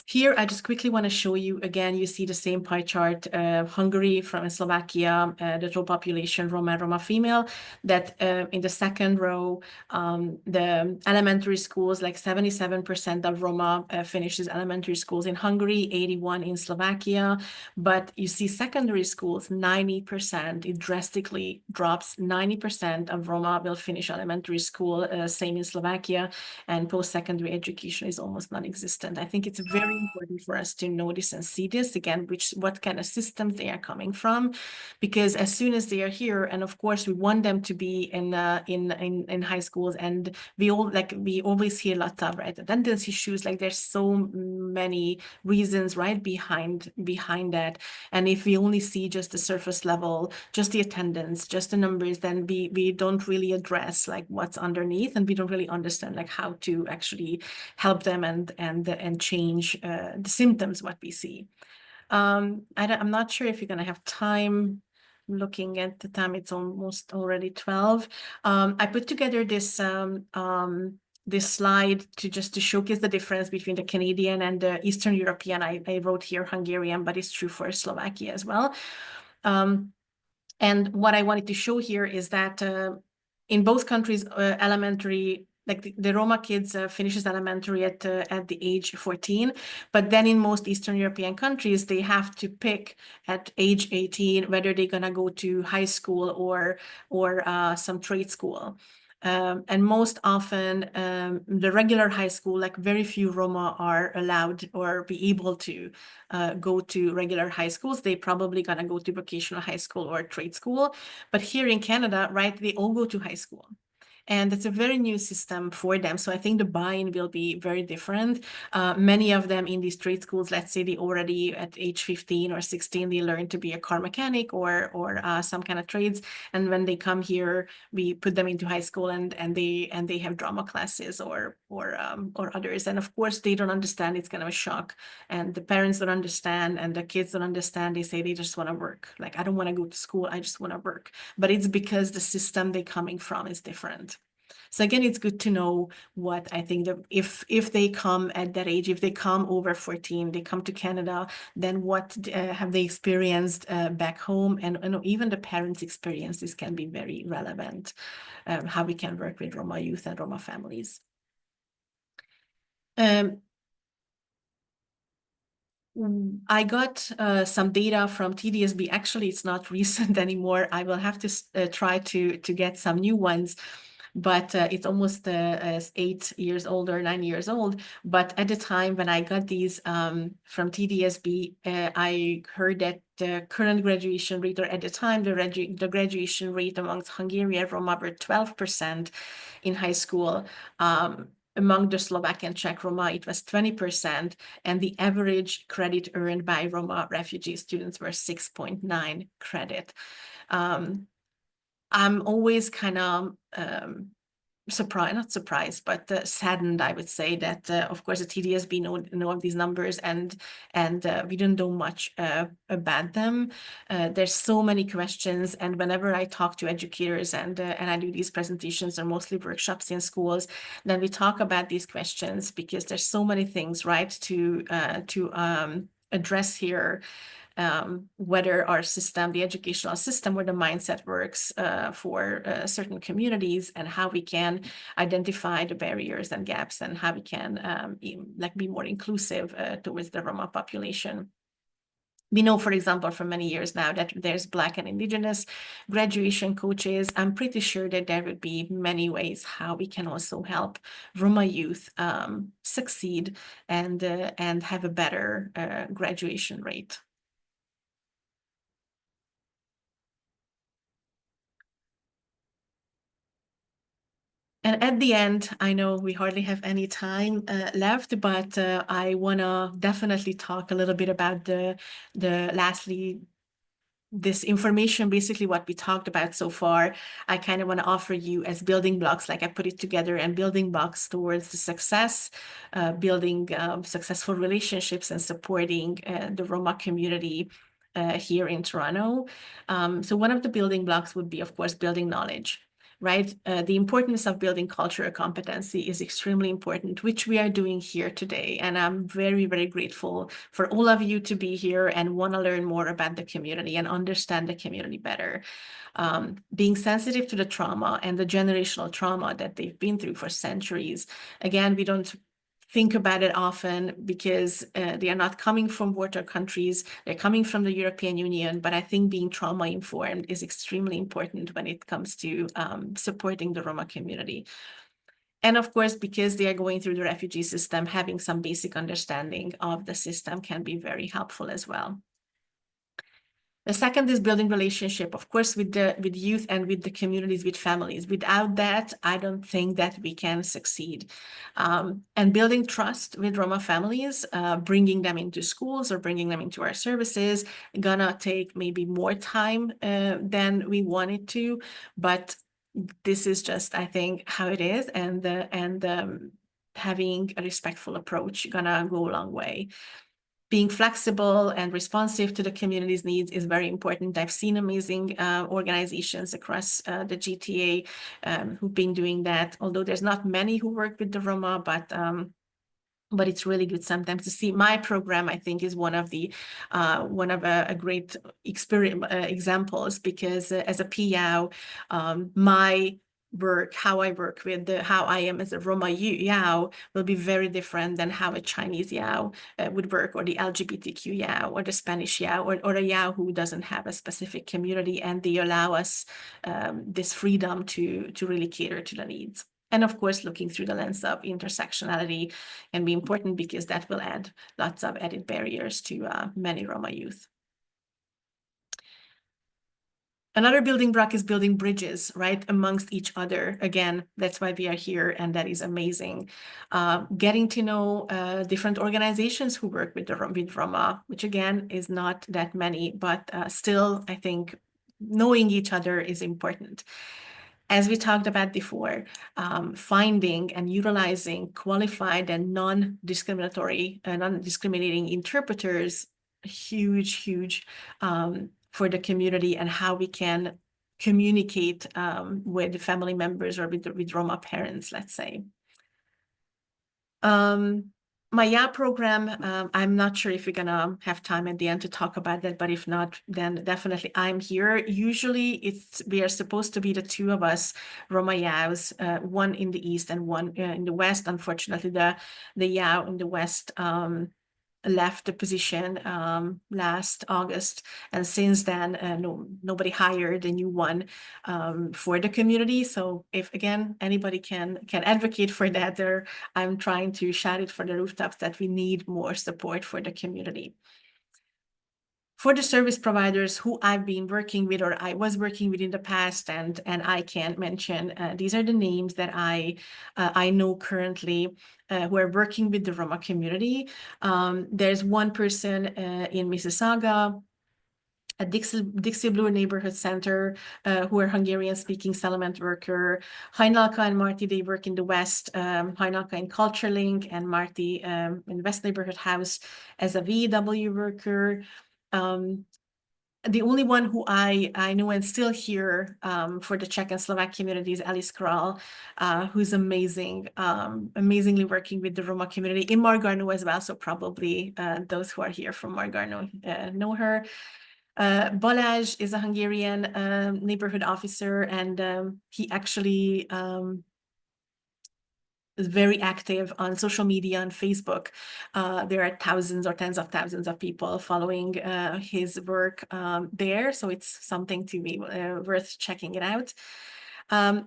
Here, I just quickly want to show you, again, you see the same pie chart, Hungary from Slovakia, the total population, Roma female, that in the second row, the elementary schools, like 77% of Roma finishes elementary schools in Hungary, 81 in Slovakia, but you see secondary schools, 90%, it drastically drops, 90% of Roma will finish elementary school, same in Slovakia, and post-secondary education is almost non-existent. I think it's very important for us to notice and see this again, what kind of systems they are coming from, because as soon as they are here, and of course we want them to be in high schools, and we always hear lots of attendance issues. Like there's so many reasons behind that, and if we only see just the surface level, just the attendance, just the numbers, then we don't really address like what's underneath, and we don't really understand like how to actually help them and change the symptoms what we see. I'm not sure if you're going to have time. Looking at the time, it's almost already 12. I put together this this slide to showcase the difference between the Canadian and the Eastern European. I wrote here Hungarian, but it's true for Slovakia as well. And what I wanted to show here is that in both countries, elementary, like the Roma kids finishes elementary at the age 14, but then in most Eastern European countries, they have to pick at age 18 whether they're gonna go to high school or some trade school. And most often, the regular high school, like very few Roma are allowed or be able to go to regular high schools. They probably gonna go to vocational high school or trade school. But here in Canada, right, they all go to high school. And it's a very new system for them. So I think the buy-in will be very different. Many of them in these trade schools, let's say they already at age 15 or 16, they learn to be a car mechanic or some kind of trades. And when they come here, we put them into high school and they have drama classes or others. And of course, they don't understand. It's kind of a shock. And the parents don't understand and the kids don't understand. They say they just want to work. Like, I don't want to go to school. I just want to work. But it's because the system they're coming from is different. So again, it's good to know what I think that if they come at that age, if they come over 14, they come to Canada, then what have they experienced back home? And even the parents' experiences can be very relevant, how we can work with Roma youth and Roma families. I got some data from TDSB. Actually, it's not recent anymore. I will have to try to get some new ones. But it's almost 8 years old or 9 years old. But at the time when I got these from TDSB, I heard that the current graduation rate, or at the time, the graduation rate amongst Hungarian Roma were 12% in high school. Among the Slovak and Czech Roma, it was 20%, and the average credit earned by Roma refugee students were 6.9 credit. I'm always kind of surprised, not surprised, but saddened, I would say, that of course the TDSB know of these numbers and we don't know much about them. There's so many questions, and whenever I talk to educators and I do these presentations or mostly workshops in schools, then we talk about these questions because there's so many things, right, to address here. Whether our system, the educational system, where the mindset works for certain communities, and how we can identify the barriers and gaps, and how we can be more inclusive towards the Roma population. We know, for example, for many years now that there's Black and Indigenous graduation coaches. I'm pretty sure that there would be many ways how we can also help Roma youth succeed and have a better graduation rate. And at the end, I know we hardly have any time left, but I want to definitely talk a little bit about lastly, this information, basically what we talked about so far. I kind of want to offer you as building blocks, like I put it together, and building blocks towards the success, building successful relationships and supporting the Roma community here in Toronto. So one of the building blocks would be, of course, building knowledge. Right? The importance of building cultural competency is extremely important, which we are doing here today. And I'm very, very grateful for all of you to be here and want to learn more about the community and understand the community better. Being sensitive to the trauma and the generational trauma that they've been through for centuries. Again, we don't think about it often because they are not coming from water countries, they're coming from the European Union, but I think being trauma-informed is extremely important when it comes to supporting the Roma community. And of course, because they are going through the refugee system, having some basic understanding of the system can be very helpful as well. The second is building relationship, of course, with youth and with the communities, with families. Without that, I don't think that we can succeed. And building trust with Roma families, bringing them into schools or bringing them into our services, gonna take maybe more time than we want it to, but this is just, I think, how it is, and having a respectful approach gonna go a long way. Being flexible and responsive to the community's needs is very important. I've seen amazing organizations across the GTA who've been doing that, although there's not many who work with the Roma, but it's really good sometimes to see. My program, I think, is one of a great examples, because as a PIAO, my work, how I work with how I am as a Roma Yao will be very different than how a Chinese Yao would work, or the LGBTQ Yao, or the Spanish Yao, or a Yao who doesn't have a specific community, and they allow us this freedom to really cater to the needs. And of course, looking through the lens of intersectionality can be important, because that will add lots of added barriers to many Roma youth. Another building block is building bridges, right, amongst each other. Again, that's why we are here, and that is amazing. Getting to know different organizations who work with Roma, which again is not that many, but still, I think knowing each other is important. As we talked about before, finding and utilizing qualified and non-discriminating interpreters, huge for the community and how we can communicate with family members or with Roma parents, let's say. My YA program, I'm not sure if we're gonna have time at the end to talk about that, but if not, then definitely I'm here. Usually we are supposed to be the two of us, Roma YAs, one in the East and one in the West. Unfortunately, the YA in the West left the position last August, and since then nobody hired a new one for the community. So if again anybody can advocate for that, I'm trying to shout it for the rooftops that we need more support for the community. For the service providers who I've been working with or I was working with in the past, and I can't mention, these are the names that I know currently who are working with the Roma community. There's one person in Mississauga, a Dixie Blue Neighborhood Center, who are Hungarian-speaking settlement worker. Hajnalka and Marty, they work in the West, Hajnalka in Culture Link and Marty in West Neighborhood House as a VW worker. The only one who I know and still here for the Czech and Slovak communities, Alice Kral, who's amazing, amazingly working with the Roma community in Margarno as well. So probably those who are here from Margarno know her. Balázs is a Hungarian neighborhood officer, and he actually is very active on social media and Facebook. There are thousands or tens of thousands of people following his work there. So it's something to be worth checking it out.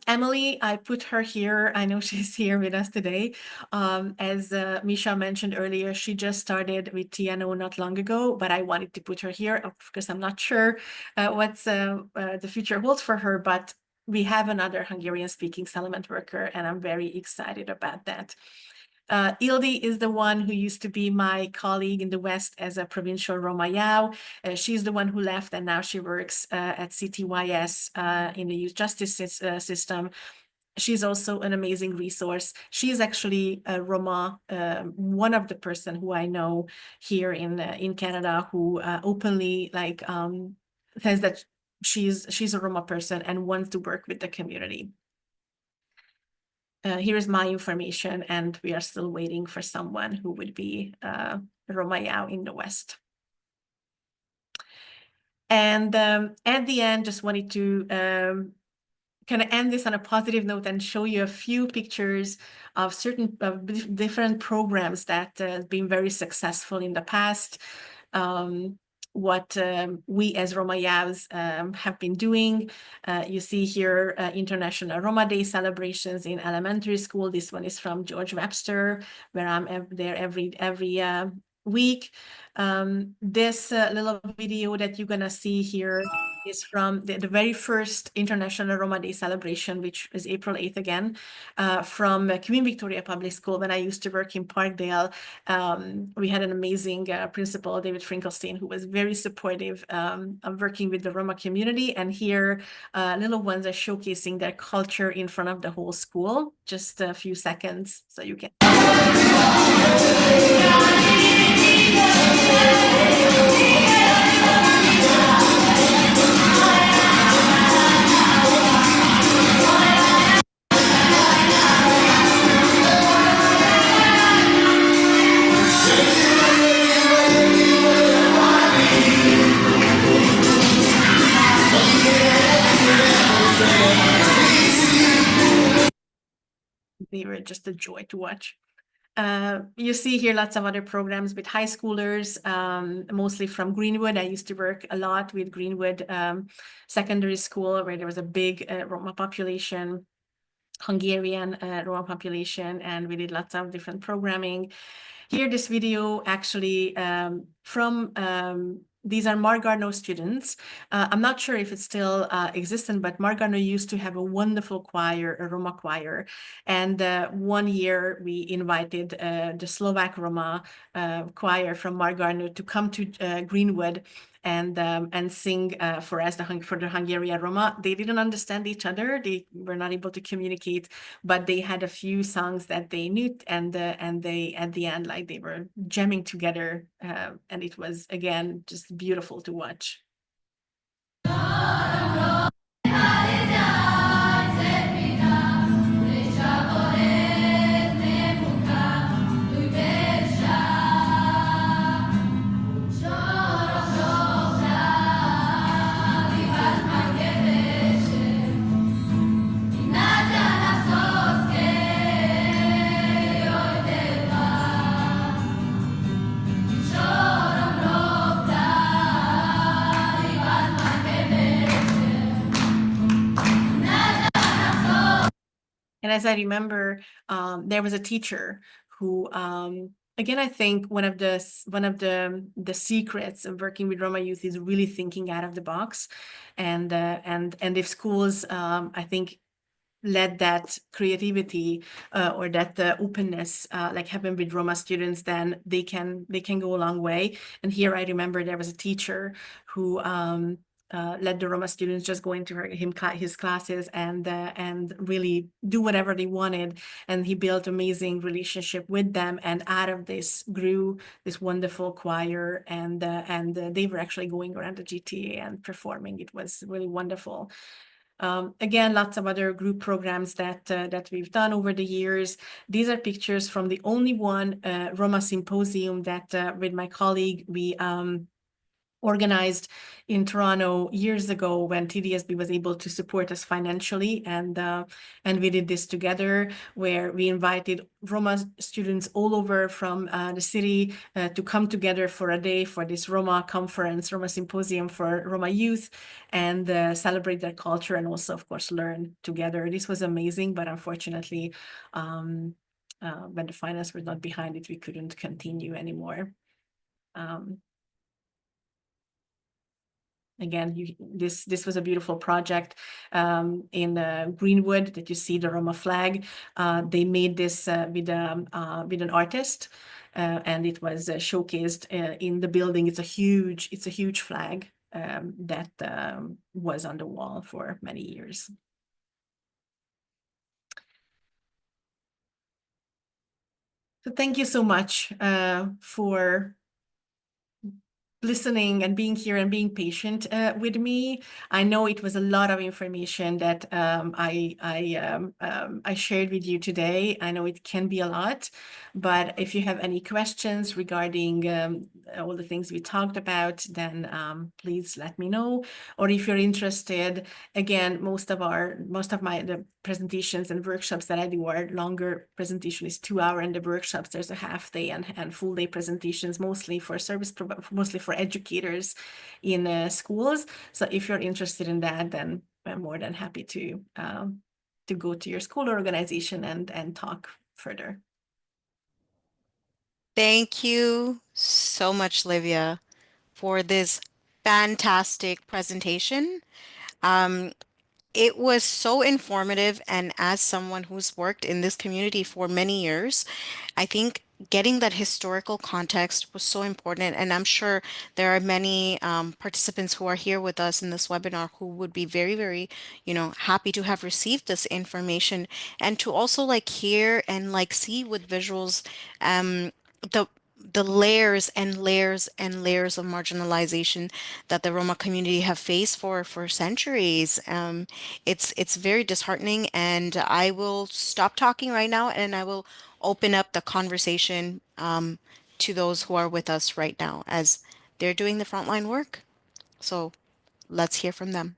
Emily, I put her here. I know she's here with us today. As Misha mentioned earlier, she just started with TNO not long ago, but I wanted to put her here. Of course, I'm not sure what's the future holds for her, but we have another Hungarian-speaking settlement worker, and I'm very excited about that. Ildi is the one who used to be my colleague in the West as a provincial Roma Yao. She's the one who left, and now she works at CTYS in the youth justice system. She's also an amazing resource. She's actually a Roma, one of the person who I know here in Canada who openly says that she's a Roma person and wants to work with the community. Here is my information, and we are still waiting for someone who would be Roma Yao in the West. And at the end, just wanted to kind of end this on a positive note and show you a few pictures of certain different programs that have been very successful in the past. What we as Roma Yaos have been doing. You see here International Roma Day celebrations in elementary school. This one is from George Webster, where I'm there every week. This little video that you're gonna see here is from the very first International Roma Day celebration, which is April 8th again, from Queen Victoria Public School. When I used to work in Parkdale, we had an amazing principal, David Finkelstein, who was very supportive of working with the Roma community. And here, little ones are showcasing their culture in front of the whole school. Just a few seconds so you can. They were just a joy to watch. You see here lots of other programs with high schoolers, mostly from Greenwood. I used to work a lot with Greenwood Secondary School, where there was a big Roma population, Hungarian Roma population, and we did lots of different programming. Here, this video actually from these are Margarno students. I'm not sure if it's still existent, but Margarno used to have a wonderful choir, a Roma choir. And one year we invited the Slovak Roma choir from Margarno to come to Greenwood and sing for us for the Hungarian Roma. They didn't understand each other. They were not able to communicate, but they had a few songs that they knew, and they at the end, like, they were jamming together, and it was, again, just beautiful to watch. And as I remember, there was a teacher who, again, I think one of the secrets of working with Roma youth is really thinking out of the box, and if schools, I think, let that creativity or that openness like happen with Roma students, then they can go a long way. And here I remember there was a teacher who let the Roma students just go into his classes and really do whatever they wanted. And he built amazing relationship with them. And out of this grew this wonderful choir. And they were actually going around the GTA and performing. It was really wonderful. Again, lots of other group programs that we've done over the years. These are pictures from the only one Roma symposium that with my colleague we organized in Toronto years ago when TDSB was able to support us financially, and we did this together, where we invited Roma students all over from the city to come together for a day for this Roma conference, Roma symposium for Roma youth, and celebrate their culture and also, of course, learn together. This was amazing, but unfortunately, when the finance was not behind it, we couldn't continue anymore. Again, this was a beautiful project in Greenwood that you see the Roma flag. They made this with an artist, and it was showcased in the building. It's a huge flag that was on the wall for many years. So thank you so much for listening and being here and being patient with me. I know it was a lot of information that I shared with you today. I know it can be a lot, but if you have any questions regarding all the things we talked about, then please let me know. Or if you're interested, again, most of the presentations and workshops that I do are longer. Presentation is 2 hours, and the workshops there's a half day and full day presentations, mostly for educators in schools. So if you're interested in that, then I'm more than happy to go to your school organization and talk further. Thank you so much, Livia, for this fantastic presentation. It was so informative, and as someone who's worked in this community for many years, I think getting that historical context was so important. And I'm sure there are many participants who are here with us in this webinar who would be very, very, happy to have received this information, and to also like hear and like see with visuals the layers and layers and layers of marginalization that the Roma community have faced for centuries. It's very disheartening, and I will stop talking right now, and I will open up the conversation to those who are with us right now as they're doing the frontline work. So let's hear from them.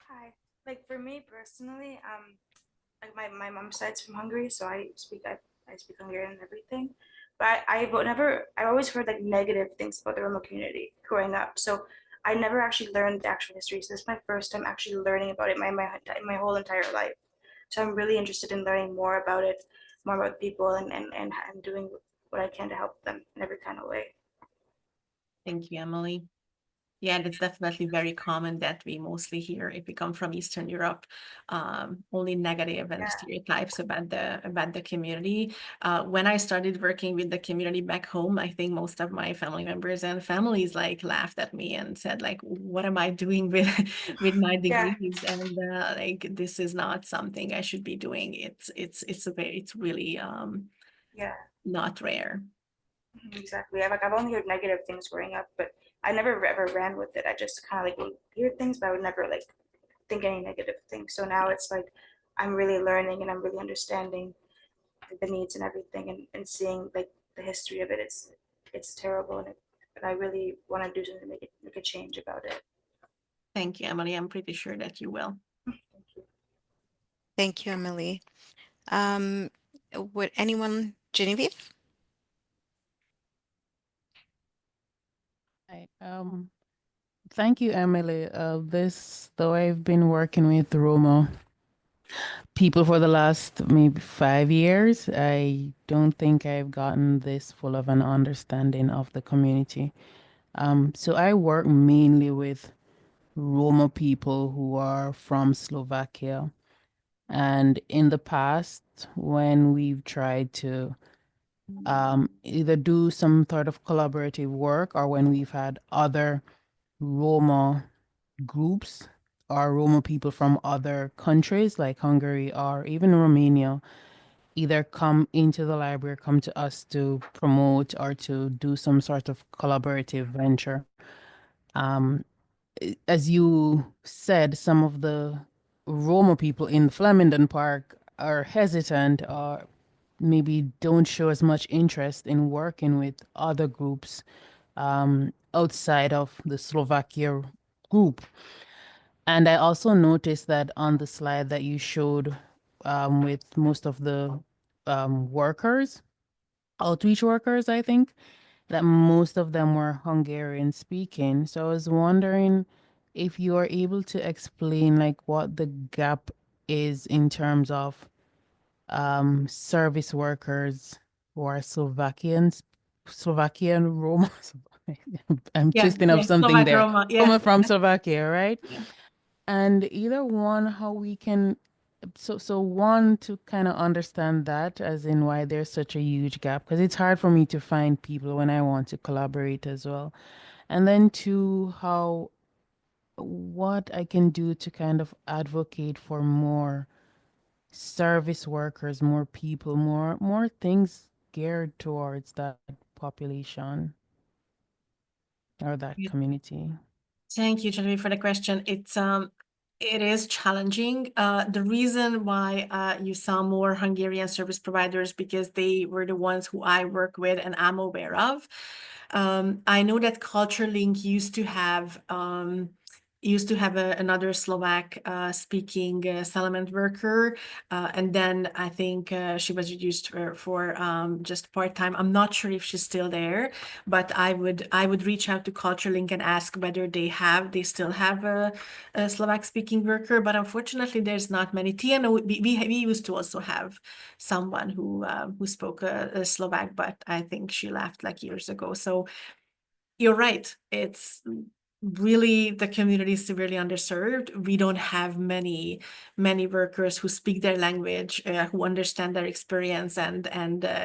Hi. Like for me personally, like my mom's side's from Hungary, so I speak Hungarian and everything. But I've always heard like negative things about the Roma community growing up. So I never actually learned the actual history. So this is my first time actually learning about it my whole entire life. So I'm really interested in learning more about it, more about people, and doing what I can to help them in every kind of way. Thank you, Emily. Yeah, and it's definitely very common that we mostly hear, if we come from Eastern Europe, only negative and stereotypes about the community. When I started working with the community back home, I think most of my family members and families like laughed at me and said like, "What am I doing with with my degrees?" And like, this is not something I should be doing. It's really not rare. Exactly. I've only heard negative things growing up, but I never ever ran with it. I just kind of like would hear things, but I would never like think any negative things. So now it's like I'm really learning and I'm really understanding the needs and everything, and seeing like the history of it. It's terrible, and I really want to do something to make a change about it. Thank you, Emily. I'm pretty sure that you will. Thank you, Emily. Would anyone, Genevieve? Hi, thank you, Emily. Though I've been working with Roma people for the last maybe 5 years, I don't think I've gotten this full of an understanding of the community. So I work mainly with Roma people who are from Slovakia. And in the past, when we've tried to either do some sort of collaborative work or when we've had other Roma groups or Roma people from other countries like Hungary or even Romania either come into the library, come to us to promote or to do some sort of collaborative venture. Um, as you said, some of the Roma people in Flemingdon Park are hesitant or maybe don't show as much interest in working with other groups outside of the Slovakia group. And I also noticed that on the slide that you showed with most of the workers, outreach workers, I think, that most of them were Hungarian speaking. So I was wondering if you are able to explain like what the gap is in terms of service workers who are Slovakian Roma. I'm twisting up something Slovak there. Roma, Roma yes. from Slovakia, right? Yeah. And either one, how we can, so one to kind of understand that, as in why there's such a huge gap, because it's hard for me to find people when I want to collaborate as well. And then two, how what I can do to kind of advocate for more service workers, more people, more things geared towards that population or that community. Thank you, Genevieve, for the question. It is challenging. The reason why you saw more Hungarian service providers because they were the ones who I work with and I'm aware of. I know that CultureLink used to have another Slovak speaking settlement worker, and then I think she was reduced for just part-time. I'm not sure if she's still there, but I would reach out to CultureLink and ask whether they still have a Slovak speaking worker, but unfortunately there's not many. We used to also have someone who spoke Slovak, but I think she left like years ago. So you're right. It's really the community is severely underserved. We don't have many workers who speak their language, who understand their experience, and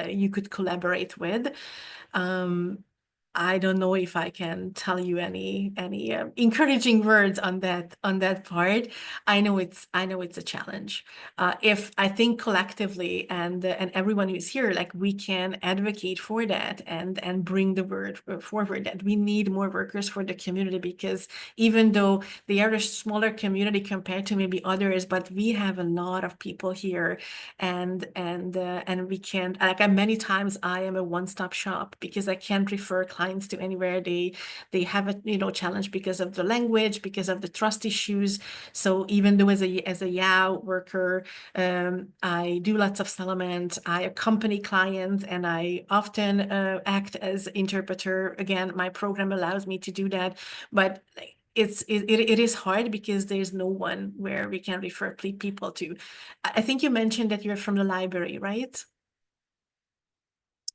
you could collaborate with. I don't know if I can tell you any encouraging words on that part. I know it's a challenge. If I think collectively and everyone who's here, like we can advocate for that and bring the word forward that we need more workers for the community, because even though they are a smaller community compared to maybe others, but we have a lot of people here, and we can, like many times I am a one-stop shop because I can't refer clients to anywhere. They have a challenge because of the language, because of the trust issues. So even though as a YAO worker, I do lots of settlement, I accompany clients, and I often act as interpreter. Again, my program allows me to do that, but it is hard because there's no one where we can refer people to. I think you mentioned that you're from the library, right?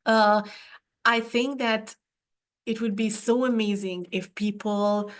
I think that it would be so amazing if people,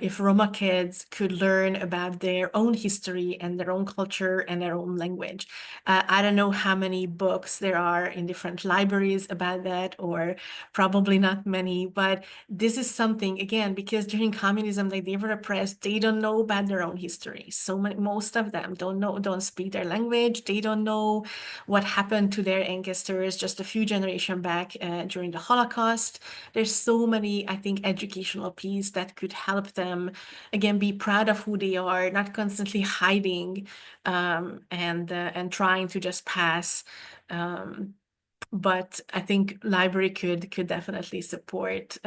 if Roma kids could learn about their own history and their own culture and their own language. I don't know how many books there are in different libraries about that, or probably not many, but this is something, again, because during communism, like, they were oppressed, they don't know about their own history. Most of them don't speak their language, they don't know what happened to their ancestors just a few generations back during the Holocaust. There's so many, I think, educational pieces that could help them, again, be proud of who they are, not constantly hiding and trying to just pass. But I think library could definitely support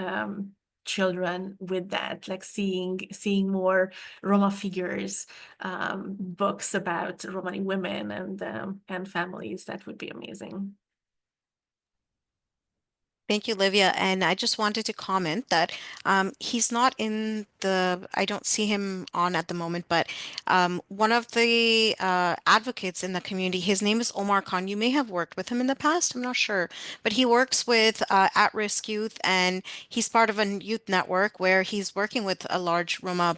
children with that, like seeing more Roma figures, books about Romani women and families. That would be amazing. Thank you, Livia. And I just wanted to comment that he's not in the, I don't see him on at the moment, but one of the advocates in the community, his name is Omar Khan. You may have worked with him in the past, I'm not sure, but he works with at-risk youth, and he's part of a youth network where he's working with a large Roma,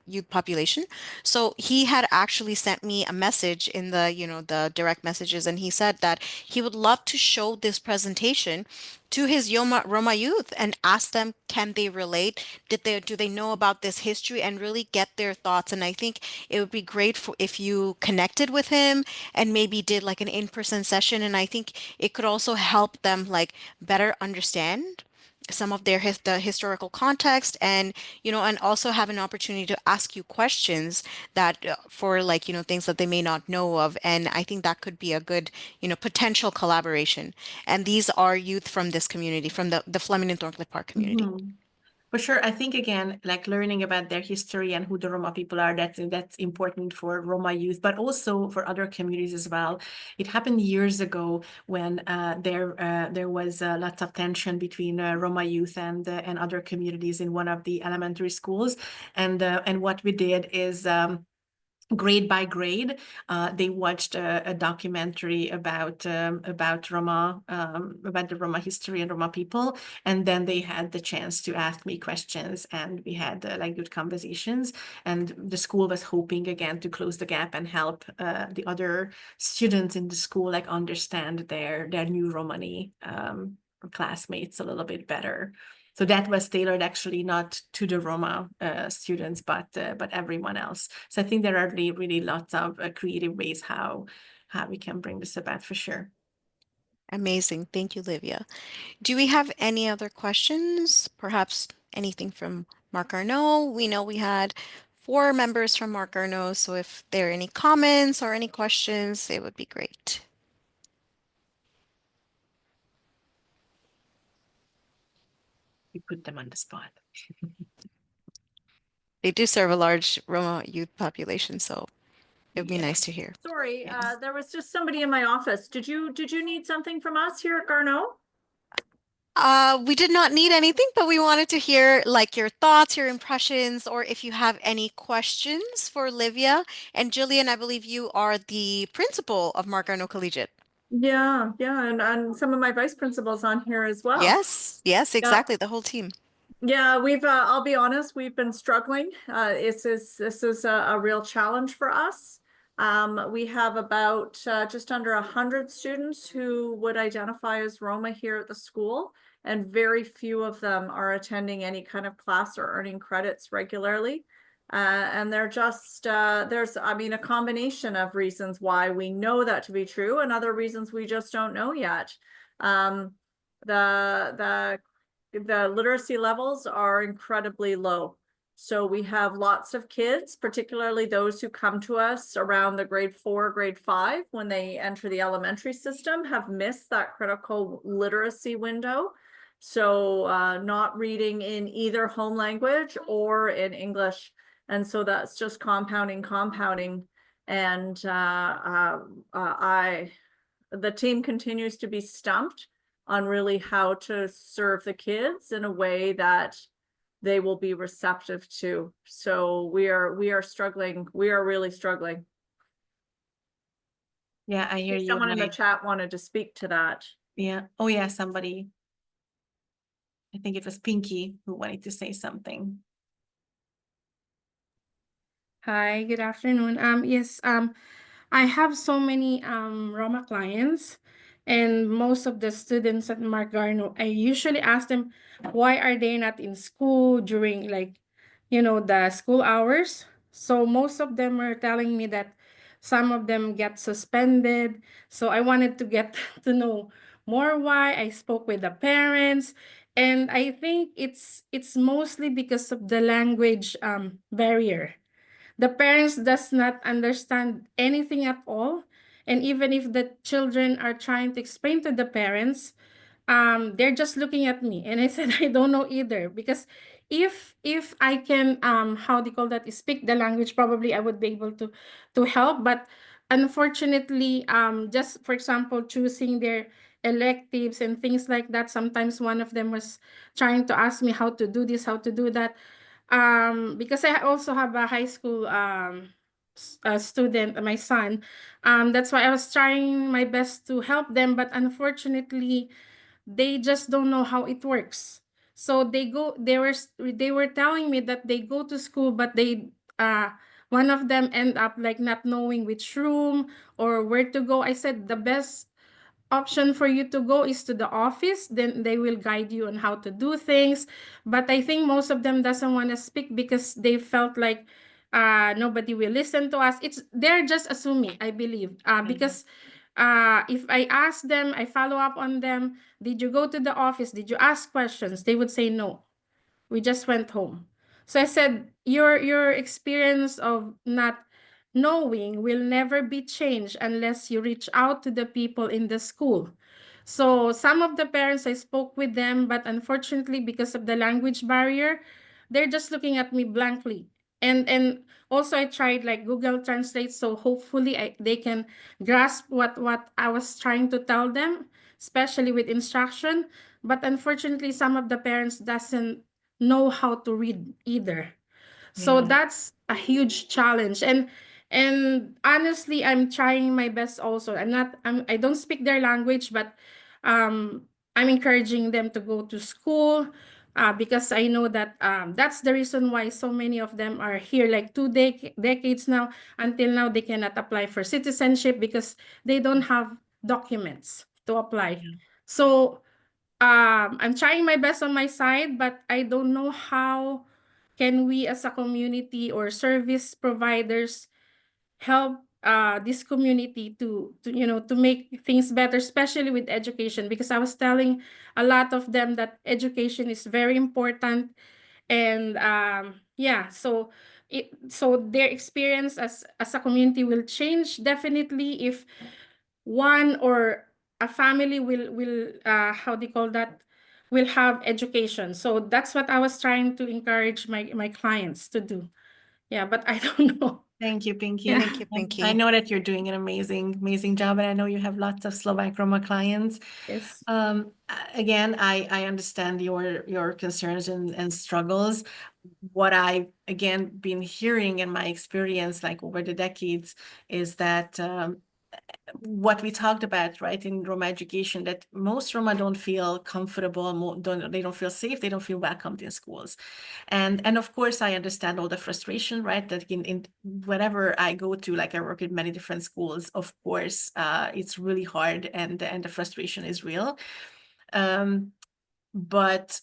youth population. So he had actually sent me a message in the direct messages, and he said that he would love to show this presentation to his Roma youth and ask them, can they relate? Do they know about this history, and really get their thoughts? And I think it would be great if you connected with him and maybe did like an in-person session. And I think it could also help them like better understand some of the historical context, and and also have an opportunity to ask you questions that for like things that they may not know of. And I think that could be a good potential collaboration. And these are youth from this community, from the Flemingdon Thorncliffe Park community. For sure. I think, again, like learning about their history and who the Roma people are, that's important for Roma youth, but also for other communities as well. It happened years ago when there was lots of tension between Roma youth and other communities in one of the elementary schools. And what we did is grade by grade, they watched a documentary about Roma, about the Roma history and Roma people, and then they had the chance to ask me questions, and we had like good conversations. And the school was hoping again to close the gap and help the other students in the school like understand their new Romani classmates a little bit better. So that was tailored actually not to the Roma students, but everyone else. So I think there are really, really lots of creative ways how we can bring this about, for sure. Amazing. Thank you, Livia. Do we have any other questions? Perhaps anything from Mark Arnault? We know we had 4 members from Mark Arnault, so if there are any comments or any questions, it would be great. We put them on the spot. They do serve a large Roma youth population, so it would be nice to hear. Sorry, there was just somebody in my office. Did you need something from us here at Garneau? We did not need anything, but we wanted to hear like your thoughts, your impressions, or if you have any questions for Livia. And Jillian, I believe you are the principal of Mark Arnault Collegiate. Yeah, and some of my vice principals on here as well. Yes, exactly, the whole team. Yeah, we've I'll be honest, we've been struggling. This is a real challenge for us. We have about just under 100 students who would identify as Roma here at the school, and very few of them are attending any kind of class or earning credits regularly. And they're just, there's, I mean, a combination of reasons why we know that to be true, and other reasons we just don't know yet. The literacy levels are incredibly low. So we have lots of kids, particularly those who come to us around the grade 4, grade 5, when they enter the elementary system, have missed that critical literacy window. So not reading in either home language or in English. And so that's just compounding. And the team continues to be stumped on really how to serve the kids in a way that they will be receptive to. So we are struggling. We are really struggling. Yeah, I hear you. Someone in the chat wanted to speak to that. Yeah. Oh yeah, somebody. I think it was Pinky who wanted to say something. Hi, good afternoon. Yes, I have so many Roma clients, and most of the students at Mark Garno, I usually ask them, why are they not in school during the school hours? So most of them are telling me that some of them get suspended. So I wanted to get to know more why. I spoke with the parents, and I think it's mostly because of the language barrier. The parents does not understand anything at all, and even if the children are trying to explain to the parents, they're just looking at me, and I said I don't know either, because if I can how do you call that, speak the language, probably I would be able to help. But unfortunately, just for example, choosing their electives and things like that, sometimes one of them was trying to ask me how to do this, how to do that, because I also have a high school student, my son. That's why I was trying my best to help them, but unfortunately, they just don't know how it works. So they were telling me that they go to school, but one of them end up like not knowing which room or where to go. I said the best option for you to go is to the office, then they will guide you on how to do things. But I think most of them doesn't want to speak because they felt like nobody will listen to us. They're just assuming, I believe, because if I ask them, I follow up on them, did you go to the office, did you ask questions, they would say no, we just went home. So I said, your experience of not knowing will never be changed unless you reach out to the people in the school. So some of the parents, I spoke with them, but unfortunately, because of the language barrier, they're just looking at me blankly. And also I tried like Google Translate, so hopefully they can grasp what I was trying to tell them, especially with instruction. But unfortunately, some of the parents doesn't know how to read either. So that's a huge challenge. And honestly, I'm trying my best also. I don't speak their language, but I'm encouraging them to go to school, because I know that that's the reason why so many of them are here, like decades now. Until now, they cannot apply for citizenship because they don't have documents to apply. So I'm trying my best on my side, but I don't know how can we as a community or service providers help this community to make things better, especially with education, because I was telling a lot of them that education is very important. And yeah, so their experience as a community will change definitely if one or a family will how do you call that, will have education. So that's what I was trying to encourage my clients to do. Yeah, but I don't know. Thank you, Pinky. Yeah. Thank you, Pinky. I know that you're doing an amazing job, and I know you have lots of Slovak Roma clients. Yes. Again, I understand your concerns and struggles. What I've again been hearing in my experience, like over the decades, is that what we talked about, right, in Roma education, that most Roma don't feel comfortable, they don't feel safe, they don't feel welcomed in schools. And of course, I understand all the frustration, right, that in whenever I go to, like I work in many different schools, of course, it's really hard and the frustration is real. But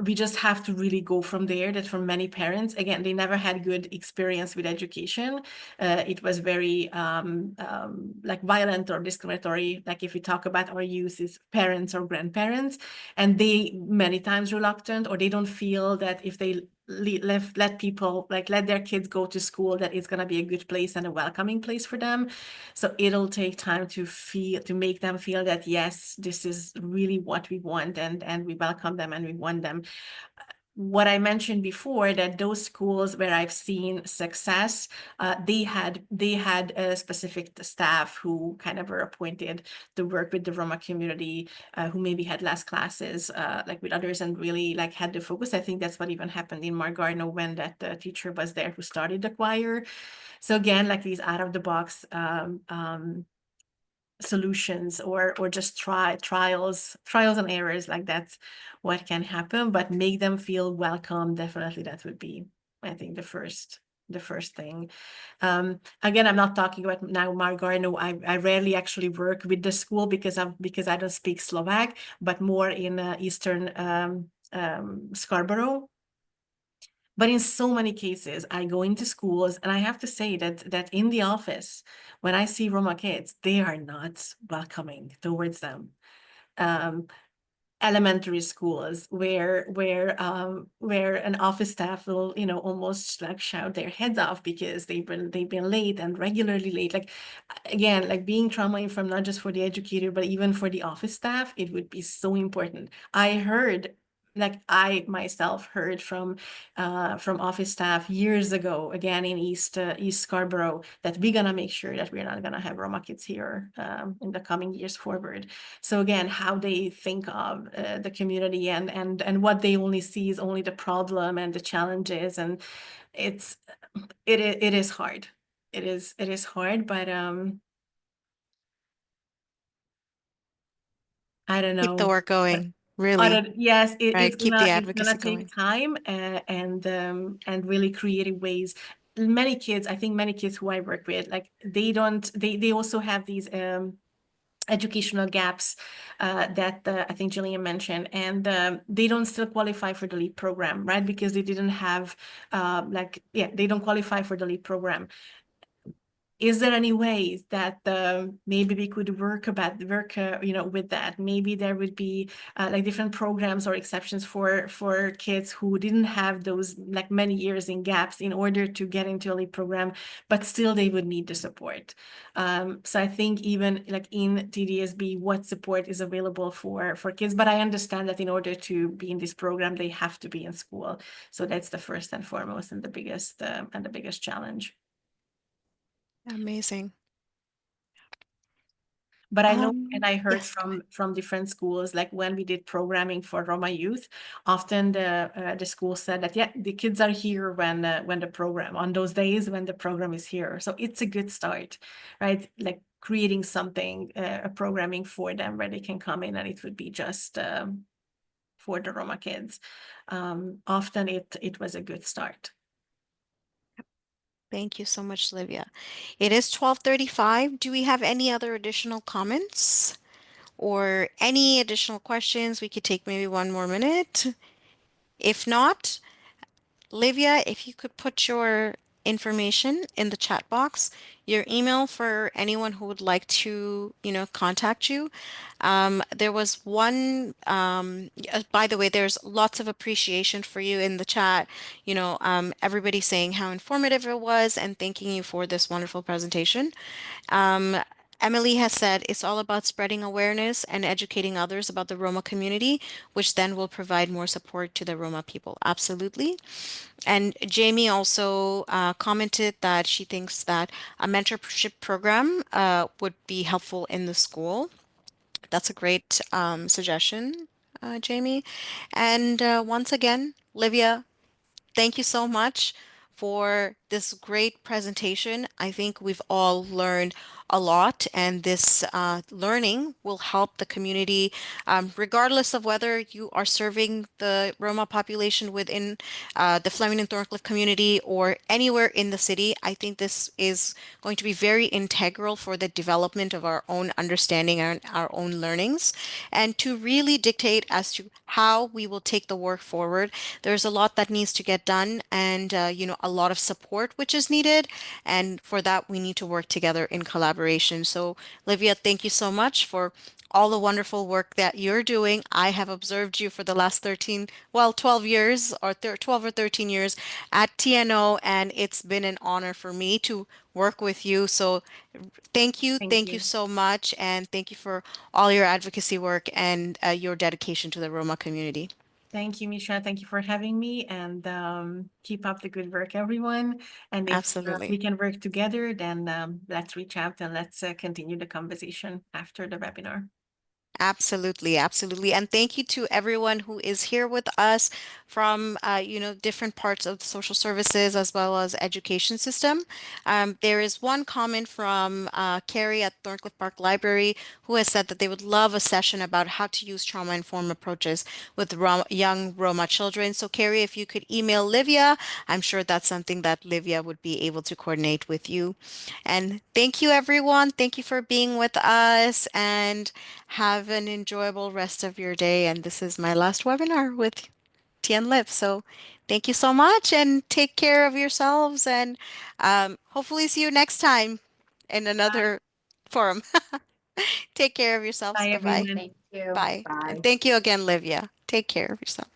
we just have to really go from there, that for many parents, again, they never had good experience with education. It was very like violent or discriminatory. Like if we talk about our youth as parents or grandparents, and they many times reluctant, or they don't feel that if they let people, like let their kids go to school, that it's going to be a good place and a welcoming place for them. So it'll take time to make them feel that, yes, this is really what we want, and we welcome them and we want them. what I mentioned before, that those schools where I've seen success, they had specific staff who kind of were appointed to work with the Roma community, who maybe had less classes like with others, and really like had the focus. I think that's what even happened in Margarno when that teacher was there who started the choir. So again, like these out of the box solutions, or just trials and errors, like that's what can happen, but make them feel welcome. Definitely that would be, I think, the first thing. Again, I'm not talking about now Margarno. I rarely actually work with the school because I don't speak Slovak, but more in Eastern Scarborough. But in so many cases, I go into schools, and I have to say that in the office, when I see Roma kids, they are not welcoming towards them. Elementary schools where an office staff will, almost like shout their heads off because they've been late and regularly late. Like, again, like being trauma-informed, not just for the educator, but even for the office staff, it would be so important. I myself heard from office staff years ago, again in East Scarborough, that we're gonna make sure that we're not gonna have Roma kids here in the coming years forward. So again, how they think of the community and what they only see is only the problem and the challenges, and it is hard. It is hard, but I don't know. Keep the work going, really. Yes, Right, keep the it's gonna advocacy going. take time and really creative ways. Many kids, I think many kids who I work with, like they also have these educational gaps that I think Jillian mentioned, and they don't still qualify for the LEAP program, right? Because they didn't have they don't qualify for the LEAP program. Is there any ways that maybe we could work with that? Maybe there would be like different programs or exceptions for kids who didn't have those like many years in gaps in order to get into a LEAP program, but still they would need the support. So I think even like in TDSB, what support is available for kids? But I understand that in order to be in this program, they have to be in school. So that's the first and foremost and the biggest challenge. Amazing. But I know, and I heard yes, from different schools, like when we did programming for Roma youth, often the school said that, yeah, the kids are here when the program, on those days when the program is here. So it's a good start, right? Like creating something, a programming for them where they can come in and it would be just for the Roma kids. Often it was a good start. Thank you so much, Livia. It is 12:35. Do we have any other additional comments or any additional questions? We could take maybe one more minute. If not, Livia, if you could put your information in the chat box, your email for anyone who would like to, contact you. There was one, by the way, there's lots of appreciation for you in the chat. Everybody saying how informative it was and thanking you for this wonderful presentation. Um, Emily has said it's all about spreading awareness and educating others about the Roma community, which then will provide more support to the Roma people. Absolutely. And Jamie also commented that she thinks that a mentorship program would be helpful in the school. That's a great suggestion, Jamie. And once again, Livia, thank you so much for this great presentation. I think we've all learned a lot, and this learning will help the community, regardless of whether you are serving the Roma population within the Flemingdon Thorncliffe community or anywhere in the city. I think this is going to be very integral for the development of our own understanding and our own learnings, and to really dictate as to how we will take the work forward. There's a lot that needs to get done, and a lot of support which is needed, and for that we need to work together in collaboration. So, Livia, thank you so much for all the wonderful work that you're doing. I have observed you for the last 12 years, or 12 or 13 years at TNO, and it's been an honor for me to work with you. So thank you. Thank you so much. And thank you for all your advocacy work and your dedication to the Roma community. Thank you, Misha. Thank you for having me, and keep up the good work, everyone. And if Absolutely. we can work together, then let's reach out and let's continue the conversation after the webinar. Absolutely, absolutely. And thank you to everyone who is here with us from, different parts of the social services as well as education system. There is one comment from Carrie at Thorncliffe Park Library who has said that they would love a session about how to use trauma-informed approaches with young Roma children. So Carrie, if you could email Livia, I'm sure that's something that Livia would be able to coordinate with you. And thank you, everyone. Thank you for being with us, and have an enjoyable rest of your day. And this is my last webinar with TNLIP. So thank you so much and take care of yourselves, and hopefully see you next time in another forum. Take care of yourselves. Bye, Bye-bye. everyone. Thank you. Bye. And Bye. thank you again, Livia. Take care of yourself.